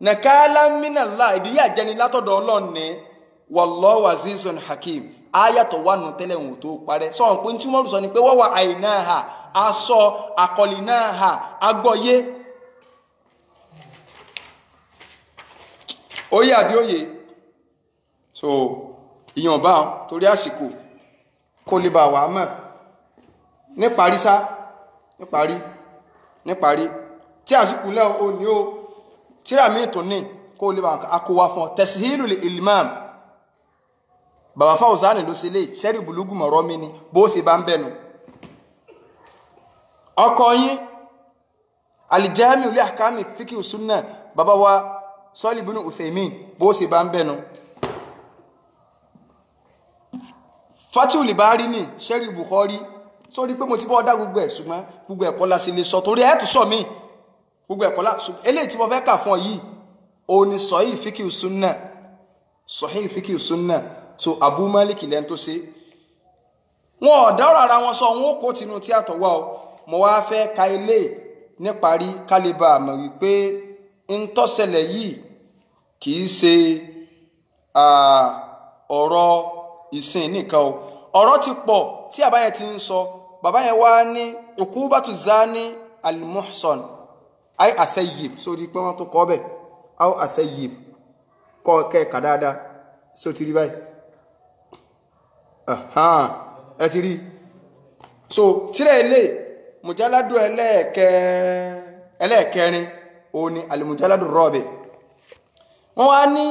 nàkàlà minallah, ìdíyà jẹni látọ̀dọ̀ Ọlọ́run ní wallahu azizun hakim, ayàtọ̀ wà nù tẹ́lẹ̀ òun tó parẹ́, sọ̀rọ̀ pé tí wọ́n sọ ni pé wọ́n wà àìnáhà aṣọ àkọlìnáhà agbọ́yé, oyè àbí òye, so ìyàn bá torí àsìkò kó lè bá wà mọ̀ níparí sá níparí tí àsìkò lẹ́ o ní o tíra míì tó ní kó lè bá akówá fún ọ Tashilul Ilmam, bàbá Fawzani ló ṣe lè ṣẹ́rì bùlúgù mọ̀rọ́ mi ni bó ṣe bá ń bẹ̀nu ọkọ̀ yín Al-Jami'u li Ahkami Fiqh Sunnah, bàbá wa Salih ibn Uthaymin bó ṣe bá ń bẹ̀nu Fathul Bari ní ṣẹ́rì Bukhari, sórí pé mo ti bọ́ dá gbogbo ẹ̀, ṣùgbọ́n gbogbo ẹ̀kọ́ la sì lè sọ torí ẹ̀ tún sọ mí gbogbo ẹ̀kọ́ la, eléyìí tí mo fẹ́ kà fún ọ yìí òun ni Sahih Fiqh Sunnah, so Abu Malik lẹ́n tó ṣe wọn ọ̀dọ́rọ̀ ara wọn sọ wọn ó kó tinú tí àtọ̀wá o, mo wá fẹ́ ka ilé níparí kálíbà mọ̀ wípé ń tọ́sẹ̀lẹ̀ yìí kìí ṣe ọ̀rọ̀ ìsìn nìkan o, ọ̀rọ̀ ti pọ̀ tí àbáyẹ ti ń sọ, bàbá yẹn wá ní ukubatu zani al-muhsan ay athayyib, so di pé wọ́n tó kọ́ bẹ̀ aw athayyib kọ́ kẹ́ẹ̀ka dáadáa, so ti rí báyìí ẹ ti rí, so tírẹ̀ ilé mujalladu ẹlẹ́ẹ̀kẹrin òun ni al-mujalladu rabi, wọ́n wá ní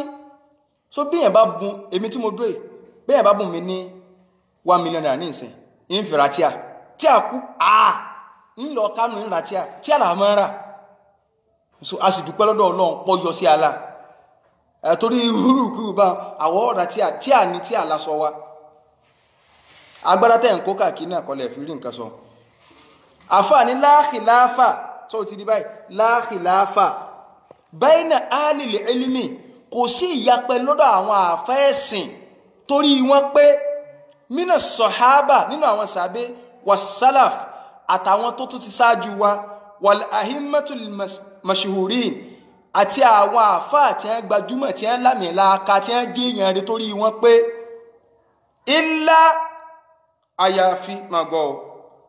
so bí yẹn bá bùn èmi tí mo dúró yìí, bí yẹn bá bùn mi ní 1 million naira ní ìsìn ìfìrà tí a kú ń lọ kánú ìrà tí a là máa ń rà, so a sì dúpẹ́ lọ́dọ̀ Ọlọ́run pọ̀ yọ sí ala torí húrùkú bá àwọ̀ ọ̀rà tí a ní tí a lásọ wa agbára tẹ́ ń kó káàkiri náà kọlẹ̀ fi rí nǹkan sọ àfà ní la khilafa, tó ti di báyìí la khilafa bayna alil ilmi, kò sí ìyapẹ lọ́dọ̀ àwọn àfẹ́ẹ̀sìn torí wọ́n pé mina sọ̀hábà nínú àwọn sàbé wà sálàf àtàwọn tó tún ti sáájú wa wal ahimmatul mashuhurin àti àwọn àfáà tí wọ́n gbajúmọ̀ tí wọ́n lámìláaka tí wọ́n jẹ́ èèyàn rẹ̀ torí wọ́n pé illa àyàfi màgbọ́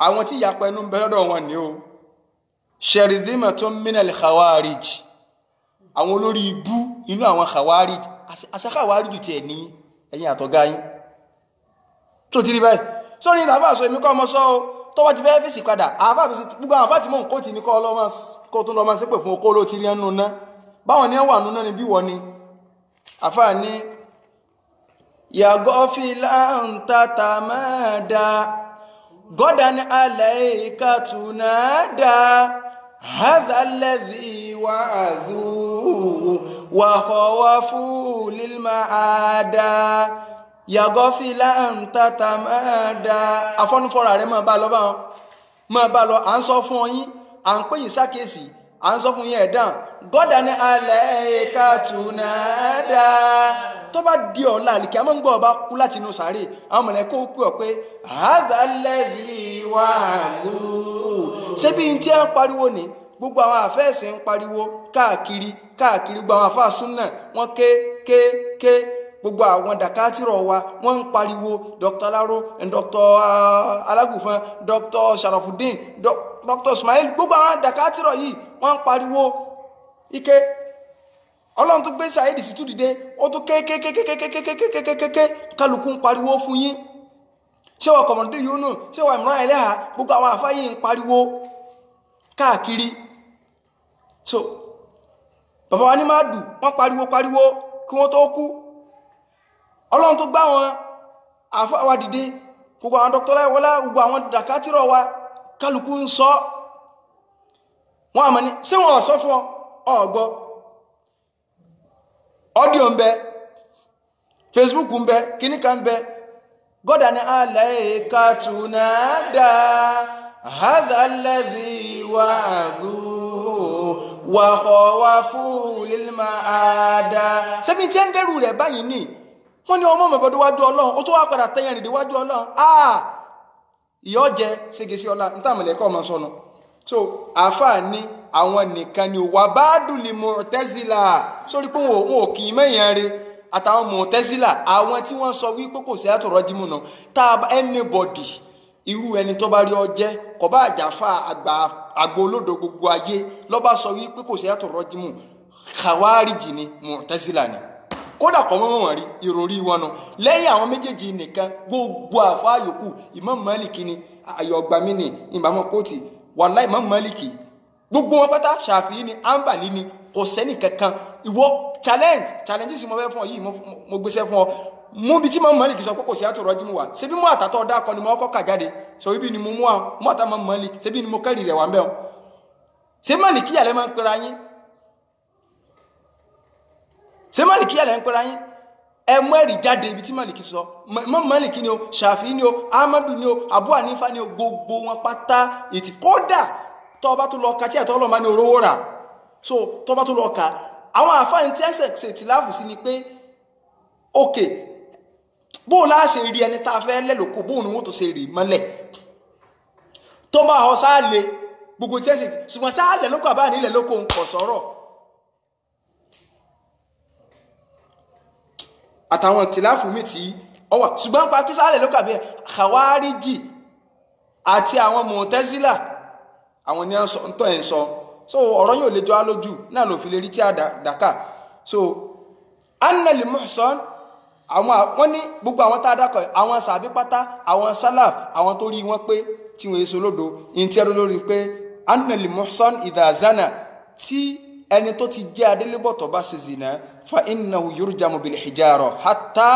àwọn tí ìyapẹ́ ẹnu ń bẹ lọ́dọ̀ wọn ni o sharidhimatun minal khawarij, àwọn olórí ibú inú àwọn khawarij, àṣà khawarij tiẹ̀ ní ẹ̀yìn àtọ̀gá yín tó ti rí báyìí sórí ìlànà àṣọ èmi kọ́ ọmọ sọ ọ́ tó wá ti fẹ́ fèsì padà àfà tó ti gbogbo àwọn àfà tí mò ń kó tì ní kó tó lọ́mọ sí pé fún okó ló ti rí ẹnu ná báwọn ní ẹwà nínú ní bí wọ́n ni àfààní ya ghafilan tatamada غدا عليك تنادى هذا الذي وعظوا وخوفوا للمعادى يا غافلا تتمادى afọ́nú fọ́ra rẹ̀ máa bá lọ báwọn máa bá lọ à ń sọ fún yín à ń pè yín sákèsì à ń sọ fún yín ẹ̀dán غدا عليك تنادى tó bá di ọ̀la àlìkí àmọ́ ń gbọ́ ọba kú láti inú sàárè àwọn mọ̀lẹ́kọ́ ó pè ọ́ pé hadha alladhi wa'adhu ṣé bí n tí ń pariwo ni gbogbo àwọn àfẹ́ẹ̀sì ń pariwo káàkiri gbogbo àwọn àfáà súnà wọ́n ké gbogbo àwọn dàkátìrọ̀ wa wọ́n ń pariwo Dr. Alaro Dr. Alágùnfọn Dr. Sharafuddin Dr. Ismail gbogbo àwọn dàkátìrọ̀ yìí wọ́n ń pariwo ike ọlọ́run tó gbé Saheed Shittu dìde ó tún kékékékékékékékékékéké kálukú ń pariwo fún yín ṣé wà kọ̀mọ̀dé yìí nù ṣé wà Imran Eleha gbogbo àwọn àfáà yìí ń pariwo káàkiri so bàbá wa ní máa dù wọ́n pariwo kí wọ́n tó kú ọlọ́run tó gbá wọn àfáà wa dìde gbogbo àwọn Dr. Láìwọlá gbogbo àwọn dàkátìrọ̀ wa kálukú ń sọ wọn àmọ́ ní ṣé wọn ò sọ fún ọ gbọ́ audio ń bẹ Facebook ń bẹ kíní kan ń bẹ غدا عليك تنادى هذا الذي وعظوا وخوفوا للمعادى ṣebí tí ń dẹ́rù rẹ̀ báyìí ni wọ́n ní ọmọ mọ̀bọ̀dọ̀ wájú ọlọ́run ó tó wá padà tẹ́yìn rìndí wájú ọlọ́run ìyọ́ jẹ ségesi ọlá ní tàmílẹ̀kọ́ ọmọ sọnù so àáfàá ní àwọn nìkan ni wà bá dùlì Mu'tazila sórí pé wọn ò kì í mẹ́yìn rẹ̀ àtàwọn Mu'tazila àwọn tí wọ́n sọ wípé kò sí àtọ̀rọ̀ jímù náà tá anybody irú ẹni tó bá rí ọ jẹ́ kò bá àjàfà àgbà olódo gbogbo ayé ló bá sọ wípé kò sí àtọ̀rọ̀ jímù Khawariji ni Mu'tazila ni kódà kọ́ mọ́ wọn rí ìròrí wọn nù lẹ́yìn àwọn méjèèjì nìkan gbogbo àfáà yòókù Imam Maliki ni ayọ̀gbàmí ni ìbámu kóòtì wàláì Imam Maliki gbogbo wọn pátá Ṣàfi'í ni Hanbali ni kò sẹ́ni kankan ìwọ challenge sí mo fẹ́ fún ọ yìí mo gbéṣẹ́ fún ọ mú bí tí Imam Maliki sọ pé kò sí àtọ̀rọ̀ jímù wá ṣebí mú àtàtọ̀ ọ̀dà kan ni mo kọ́ kà jáde sọ ibi ni mo mú àwọn mú àtà Imam Maliki ṣebí ni mo kẹ́rì rẹ̀ wà ń bẹ́ ọ ṣé Maliki yàlẹ́ máa ń pera yín ṣé Maliki yàlẹ́ ń pera yín ẹ mú ẹ̀rí jáde ibi tí Maliki sọ Imam Maliki ni o Ṣàfi'í ni o Ahmadu ni o Abu Hanifa ni o gbogbo wọn pátá ètì kódà tó bá tó lọ ka tí ẹ̀tọ́ ọlọ́mọ ní orówó rà so tó bá tó lọ ka àwọn àfáàní tí ẹsẹ̀ ṣe ti láàfù sí ni pé ok bó o láṣẹ rí ẹni tá a fẹ́ lẹ́lòkó bó o ní wọ́n tó ṣe rí mọ́lẹ̀ tó bá ọ sáàlẹ̀ gbogbo tí ẹsẹ̀ ṣùgbọ́n sáàlẹ̀ lóko àbá nílẹ̀ lóko ń pọ̀ sọ̀rọ̀ àtàwọn tìláàfù mi tí ọ wà ṣùgbọ́n pa kí sáàlẹ̀ lóko àbí Khawariji àti àwọn Mu'tazila àwọn ní ń tọ́ ẹ̀ ń sọ so ọ̀rọ̀ yóò lè jọ á lójú náà ló fi lè rí tí a dàkà so annal muhsan wọ́n ní gbogbo àwọn tá a dákọ̀ àwọn sàbí pátá àwọn salaf àwọn tó rí wọn pé tí wọ́n èso lódo ìyìn tí ẹrú lórí pé annal muhsan idha zana tí ẹni tó ti jẹ́ adélébọ̀tọ̀ bá ṣe zina fa innahu yurjamu bil hijara hatta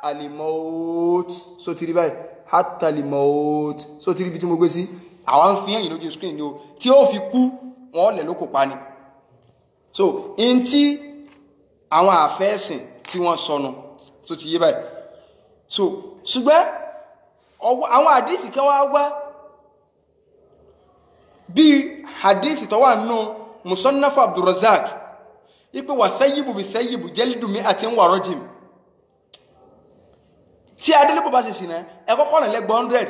al-maut so ti rí báyìí hatta al-maut so ti rí bí tí mo gbé sí àwọn fi hàn yìí lójú screen ni o tí ó fi kú wọn lẹ̀ ló kò pa ni so in tí àwọn àfẹ́sìn tí wọ́n sọnù tó ti yé báyìí so ṣùgbọ́n àwọn àdíìsì kan wá bí àdíìsì tó wà nínú Musannaf Abdurrazzaq ipe wà thayyibu bi thayyibu jalidu mi'atin wa rajim tí adélébò bá ṣe sí náà ẹ̀kọ́kọ́ nà lẹ́gbọ̀n 100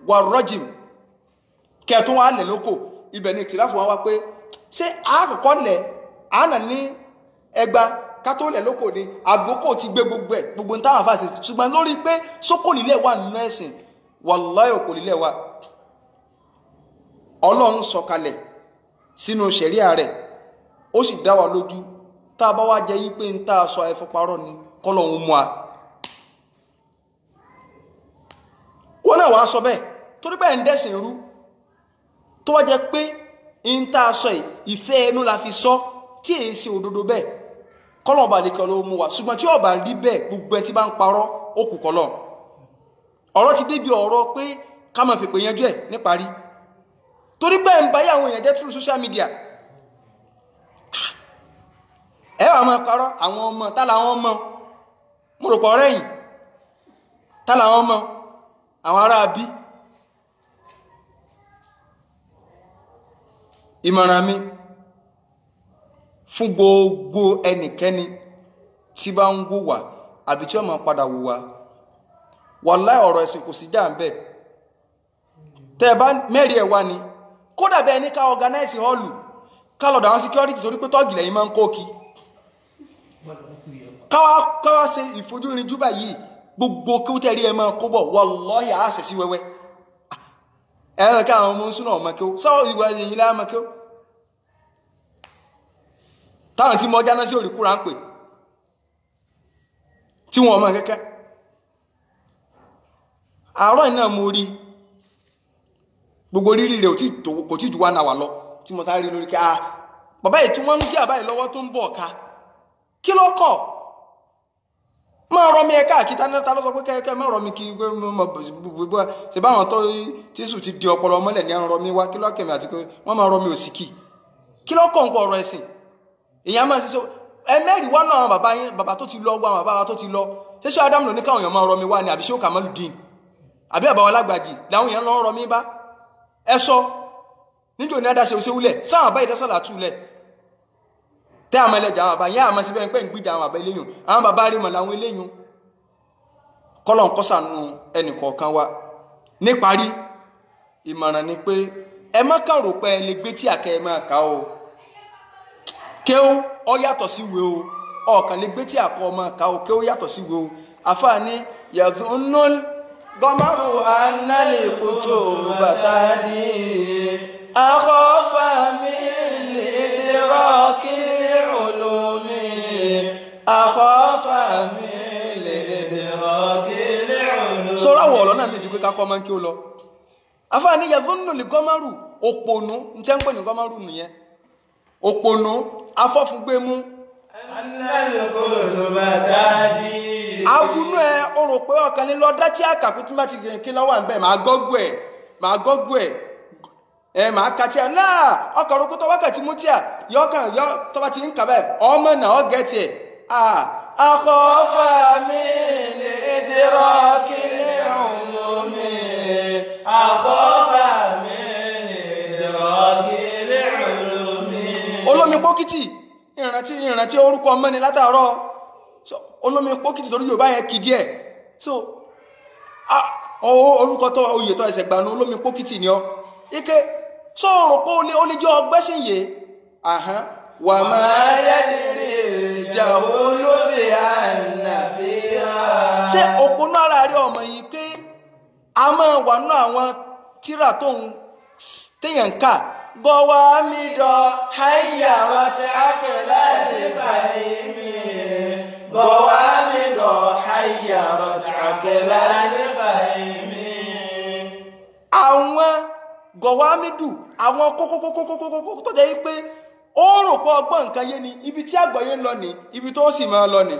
wà rajim kẹtùn wà lẹ̀ lóko ibẹ̀ ni ìtìláfù wọn wá pé ṣé àkọ́kọ́ lẹ̀ àánà ní ẹgbà kátó lẹ̀ lóko ni àgbókò ti gbé gbogbo ẹ̀ gbogbo táwọn afáàṣẹ ṣùgbọ́n lórí pé sókòlílẹ̀ wà nínú ẹ̀sìn wallahi òkòlílẹ̀ wà Ọlọ́run sọ̀kalẹ̀ sínú ṣẹ̀ríà rẹ̀ ó sì dá wa lójú tá a bá wá jẹ́ yí pé ń tá a sọ ẹ̀fọ́parọ́ ni kọ́lọ́hún mú a kó náà wàá sọ bẹ́ẹ̀ torí bẹ́ẹ̀ ń dẹ́sìn rú tó wá jẹ́ pé ń tá a sọ ìfẹ́ ẹnu la fi sọ tí èyí ṣe òdodo bẹ́ẹ̀ kọ́lọ̀ ọba àlekẹ́ ló mú wa ṣùgbọ́n tí ọba rí bẹ́ẹ̀ gbogbo ẹ tí bá ń parọ́ ó kù kọ́lọ̀ ọ̀rọ̀ ti débi ọ̀rọ̀ pé ká máa fèpè yanjú ẹ̀ níparí torí bẹ́ẹ̀ ń báyé àwọn èèyàn jẹ́ through social media ẹ wà máa parọ́ àwọn ọmọ tá làwọn ọmọ mo rò pọ̀ rẹ́yìn tá làwọn ọmọ àwọn ará bí ìmọ̀ràn mi fún gbogbo ẹnikẹ́ni tí bá ń wùwà àbí tí ó máa padà wùwà wàláhì ọ̀rọ̀ ẹ̀sìn kò sí jà ń bẹ̀ tẹ́ ẹ bá mẹ́rin ẹ̀ wá ni kódà bẹ́ẹ̀ ní ká organize hall ká lọ́dọ̀ àwọn security torí pé tọ́gì lẹ́yìn máa ń kó kí káwá ṣe ìfojúrinjú báyìí gbogbo kí ó tẹ̀rí ẹ máa kó bọ̀ wàláhì àṣẹ sí wẹ́wẹ́ ẹ̀rọ ká àwọn ọmọ súnà ọmọ kí ó sọ ìwà ẹ̀yìn lára ọmọ kí ó táwọn tí mọ jáná sí òrìkúra ń pè tí wọn ọmọ kẹ́kẹ́ àárọ̀ iná mo rí gbogbo rírì rẹ̀ kò tí ju 1 hour lọ tí mo sáré lórí kí bàbá yìí tí wọ́n ń gé àbáyìí lọ́wọ́ tó ń bọ̀ ká kí ló kọ̀ máa rọ mi ẹ̀ka àkíta náà ló sọ pé kẹ́kẹ́ máa rọ mi kí gbogbo ṣe báwọn tó tíṣù ti di ọpọlọ mọ́lẹ̀ ní rọ mi wá kí lọ́kẹ̀mí àti pé wọ́n máa rọ mi òsìkì kí ló kọ̀ ń pọ̀ ọ̀rọ̀ ẹ̀sìn èèyàn máa ṣiṣẹ́ ẹmẹ́rì wọ́n náà bàbá tó ti lọ gbọ́ àwọn bàbá tó ti lọ ṣéṣe Ádámù ló ní káwọn èèyàn máa rọ mi wá ní àbí ṣé ó Kàmálùdín àbí àbáwọ̀ Lágbàjì làwọn èèyàn lọ́ rọ mi bá ẹ sọ níjò ní adáṣe òṣèwúlẹ̀ sáwọn àbá ìdásọ́là túlẹ̀ tẹ́ àmọ́ ẹlẹ́jà àwọn àbá yẹn àmọ́ sí bẹ́ẹ̀ pẹ́ ń gbìjà àwọn àbá eléyìn àwọn bàbá rí mọ̀ láwọn eléyìn kọ́lọ̀ ń kọ́sànù ẹnì kọ̀ọ̀kan wa níparí ìmọ̀ràn ni pé ẹ má kàn rò pé ẹ lè gbé tí àkẹ́ ẹ máa kà ó kéwú ọ yàtọ̀ sí ìwé o ọ̀kan lè gbé tí àkọ́ ọmọ kà ó kéwú yàtọ̀ sí ìwé o àfààní yàtúnúl gọmọrù análèkótó bàtàdì àkọ́fàmì lè dèrò kílẹ̀ olómi àkọ́fàmì lè dèrò kílẹ̀ olómi. sọ́ra wọ̀ ọ̀rọ̀ náà mi ju pé kakọ́ máa ń kí ó lọ àfààní yàtúnúl gọmọrù òpònú ní tẹ́ ń pè ní gọmọrù nìyẹn òpònú afọ́fúngbémú abunú ẹ o rò pé ọ̀kan ní lọ́dá tí àkàkú tí má ti kí lọ́wọ́ ń bẹ̀ máa gọ́gù ẹ̀ máa ka tí a náà ọkọ̀ orúkú tó wákàtí mú tí a yọ tó bá ti ń kà bẹ́ẹ̀ ọmọ náà ọ gẹ̀ẹ́tì ẹ̀ akọ́fà mi lè dèrò kílẹ̀ ọmọ mi akọ́fà mi lè dèrò kílẹ̀ ọmọ mi. olómi pókìtì ìrántí orúkọ ọmọ ni látàárọ̀ olómi pókìtì torí Yorùbá yẹn kì díẹ̀ so orúkọ tó oyè tó ẹsẹ̀ gbanú olómi pókìtì ni ọ ike sọ̀rọ̀ pé ó lè jẹ́ ọgbẹ́sìn yìí wà máa yẹ́dìrì ìjà olóbè ànàfíà ṣé òpónà ara rí ọmọ yìí pé a máa wà nínú àwọn tíra tó ń téèyàn ká gọwà mídọ̀ háyà wá tí a kẹlá lè fàyèmí gọwà mídọ̀ háyà wá tí a kẹlá lè fàyèmí. àwọn gọwà mídù àwọn kókókókókókókó tó jẹ́ pé ó rò pé ọgbọ́n nǹkan yé ni ibi tí àgbọ̀yé ń lọ ní ibi tó sì máa lọ ní.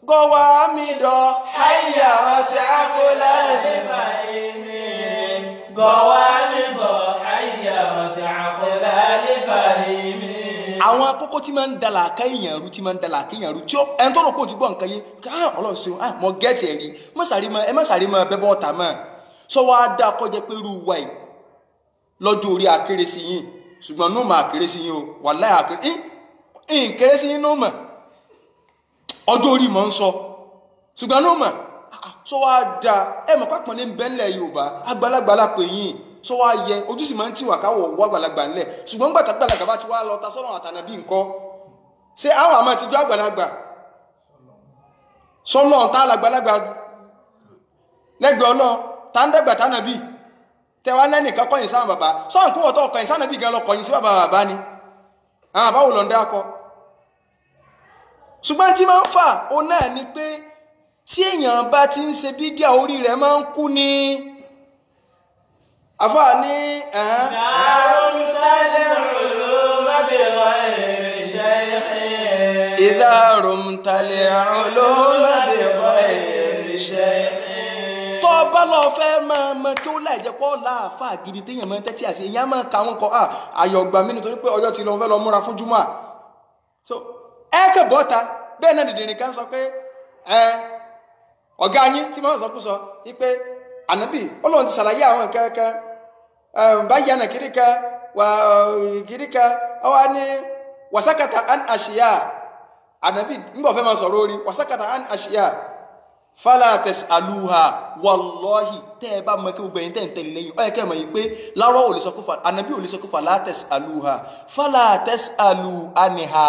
gọwà mídọ̀ háyà wá tí a kẹlá lè fàyèmí gọwà mídọ̀ háyà wá tí a kẹlá lè fàyèmí. àwọn akókó tí máa ń dalà ká èèyàn rú tí ó ẹni tó rò pé ó ti gbọ́ nǹkan yé Ọlọ́run ṣeun mọ gẹ́ẹ̀tì ẹ̀rí ẹ má sàrí mọ́ bẹ́bọ́ ọ̀tá mọ́ sọ wá dá kọjá pé irú wa yìí lọ́jọ́ orí akéré sí yín ṣùgbọ́n nù mà akéré sí yín o wàláhì akéré kéré sí yín nù mà ọjọ́ orí mọ̀ ń sọ ṣùgbọ́n nù mà sọ wá dá ẹ mọ̀ pápọ̀ ní bẹ́ńlẹ̀ Yorùbá àgbàlagbà lápè yín sọ wá yẹ ojú sì máa ń tiwà káwọ̀ wọ́ àgbàlagbà ńlẹ̀ ṣùgbọ́n gbàtà àgbàlagbà bá ti wá lọ ta sọ́nà àtànàbí nǹkan ṣé àwọn àmọ́ ti jọ àgbàlagbà sọ́nà tá àgbàlagbà lẹ́gbẹ̀ẹ́ Ọlọ́run tá ń dẹ́gbà tánàbí tẹwa lẹ́nìkan kọ̀yìn sáwọn bàbá sọ́n kó wọ́tọ̀ kọ̀yìn sánàbí gan lọ kọ̀yìn sí bàbá ni àwọn àbáwò lọ ń dákọ. ṣùgbọ́n tí máa ń fà ó náà ni pé tí èèyàn bá ti ń ṣe bídíà orí rẹ̀ máa ń kú ni àfà ní إذا رمت tàlẹ̀ uluma bi ghayri shaykh. Tó bá lọ fẹ́ máa kí ó láì jẹ́ pọ́ láàfà gidi téèyàn máa tẹ́tí àti èèyàn máa ka wọn kọ́ àyọ̀gbà mi nítorí pé ọjọ́ ti lọ fẹ́ lọ múra fún júmọ́. So ẹ kẹ́ bọ́ta bẹ́ẹ̀ náà dìde nìkan sọ pé ọ̀gá yín tí máa sọ kú sọ wípé ànábì Ọlọ́run ti ṣàlàyé àwọn nǹkan kan báyìí àná kìríkà wà kìríkà ọwọ́ ní wàsákàtà an àṣìyà ànábì ńgbọ̀ fẹ́ máa sọ̀rọ̀ orí wàsákàtà an àṣìyà fala tas'aluha wallahi tẹ́ ẹ bá mọ kí gbogbo ẹ̀yin tẹ́ ń tẹ̀lé lẹ́yìn ó yẹ kẹ́ ẹ mọ̀ yìí pé láwọ́ ò lè sọ kó fa ànábì ò lè sọ kó fala tas'aluha fala tas'alu anha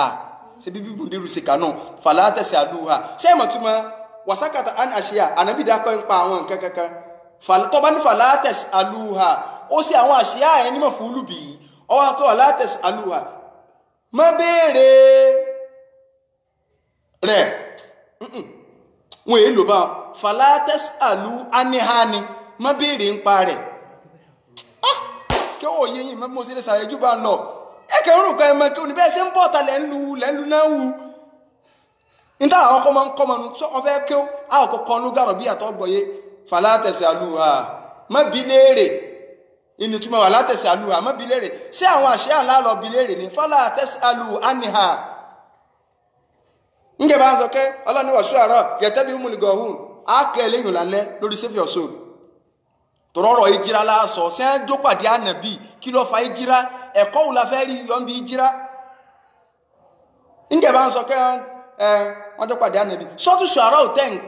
ṣe bíbí bùdírù ṣe kànú fala tas'aluha ṣé ẹ mọ̀ túmọ̀ wàsákàtà an àṣìyà ànábì dákọ̀ ń pa àwọn nǹkan kankan tó bá ní fala tas'aluha ó sì àwọn àṣìyà ẹ̀ nímọ̀ fún olùbí ọwọ́ akọ́ fala tas'aluha má béèrè rẹ̀ wọn èyí lò bá fala tas'alu anihani má béèrè ń pa rẹ̀ kí ó yẹ yìí mo sì lè sàrẹ̀ jù bá ń lọ ẹ̀kẹ́ ń rò pé ẹmọ kí o ní bẹ́ẹ̀ sí ń bọ̀ ta lẹ́nu náà wù níta àwọn kọ́mọ ń kọ́mọ nu sọ wọn fẹ́ kí ó àwọn kọ̀ọ̀kan ló gàrọ̀ bí àtọ́ gbọ̀yé fala tas'aluha má bi léèrè inú túmọ̀ fala tas'aluha má bi léèrè ṣé àwọn àṣẹ àlá lọ bi léèrè ní fala tas'alu anha nge bá ń sọ pé ọlọ́ni wọ̀ ṣúàrọ̀ yẹtẹ́bí múlùgọ̀hún ákẹ́ lẹ́yìn lálẹ́ lórí save your soul tọ̀rọ̀rọ̀ ìjírá láàsọ ṣé ń jó pàdé ànàbí kí ló fa ìjírá ẹ̀kọ́ wù la fẹ́ rí yọ́n bí ìjírá nge bá ń sọ pé wọ́n jó pàdé ànàbí sọ́tù ṣúàrọ̀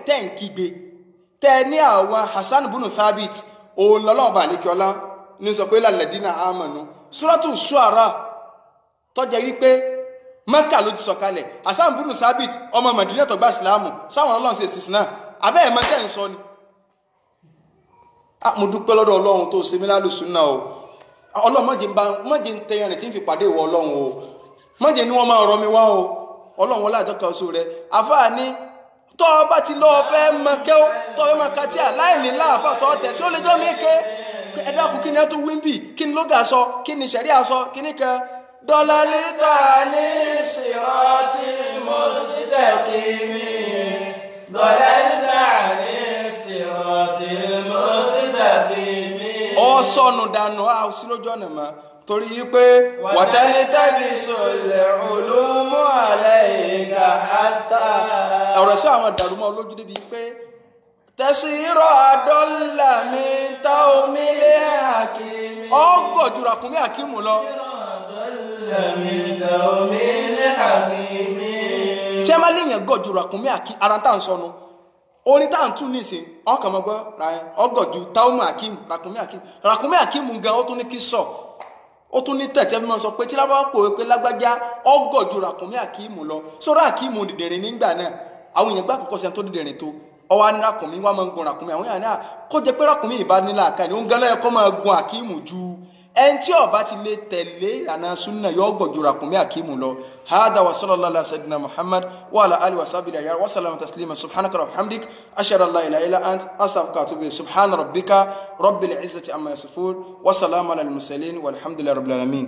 tẹ́ ń kígbe tẹ́ ní àwọn Hasan bunu Thabit òun lọ́lọ́ọ̀bà àlékiọlá ní sọ pé lalladina amanu suratu ṣúàrọ̀ tọ́jà wípé Mẹ́kà ló ti sọ̀kalẹ̀ Hasan bunu Thabit ọmọ Mẹdínà tó gba Ìsìlámù sáwọn Ọlọ́run ṣe ìsìsìnà abẹ́ ẹ̀ mọ́tẹ́ ń sọ ni. Mo dúpẹ́ lọ́dọ̀ Ọlọ́run tó ṣe mí lálùsùn náà o Ọlọ́run mọ́jẹ ń tẹyàn rẹ̀ tí ń fi pàdé ìwọ Ọlọ́run o mọ́jẹ ni wọ́n máa rọ mi wá o Ọlọ́run wọlé àjọkọ̀ oṣù rẹ̀ àfáà ní tọ́ ọ bá ti lọ́ọ́ fẹ́ mọ kẹ́ ó tọ́ fẹ́ mọ kàtí àláìní láàfà tọ́ tẹ̀ sí ó lè jọ́ mi ké ẹ dákun kí ni ẹ tún wíńbì kí ni lóga sọ kí ni ṣẹ̀ríà sọ kí ni kan dọ́lálítà ní siratil mustaqim dọ́lálítà ní siratil mustaqim. Ọ sọnù dànù a ò sí lójú ọ̀nà mọ́ torí pé wàtálítàbí sọlẹ̀ olómú alayka hatta. ọ̀rọ̀ sọ àwọn dàrúmọ́ olójú débi pé tẹ̀sírọ̀ àdọ́là mi ta omi lé àkíní. ọgọ́jù ràkúnmí àkímù lọ. tí a máa léèyàn gọ̀jù ràkúnmí àkí ara tá à ń sọnù orin tá à ń tún nísìn ọkàn mọ́ gbọ́ ọgọ́jù táwọn àkímù ràkúnmí àkímù gan ó tún ní kí sọ ó tún ní tẹ̀tẹ́ bí wọ́n sọ pé tí lábá pòwe pé lágbájá ọgọ́jù ràkúnmí àkímù lọ sọ́rọ́ àkímù dìdìrín nígbà náà àwọn èèyàn gbà kọ́kọ́ sẹ́ni tó dìdìrín tó ọwọ́ ní ràkúnmí wọ́n máa ń gun ràkúnmí àwọn èèyàn náà kó jẹ́ pé ràkúnmí ìbá nílà àká ni ó ń gan lẹ́yìn kó máa gun àkímù ju ẹni tí ó bá ti lè tẹ̀lé ìlànà súnà yóò gọ̀jù ràkúnmí àkímù lọ hada wa sallallahu ala sayyidina Muhammad wa ala alihi wa sahbihi wa sallam taslima subhanaka wa hamdik ashhadu an la ilaha illa ant astaghfiruka wa atubu ilayk subhana rabbika rabbil izzati amma yasifun wa salamun ala al mursalin walhamdulillahi rabbil alamin.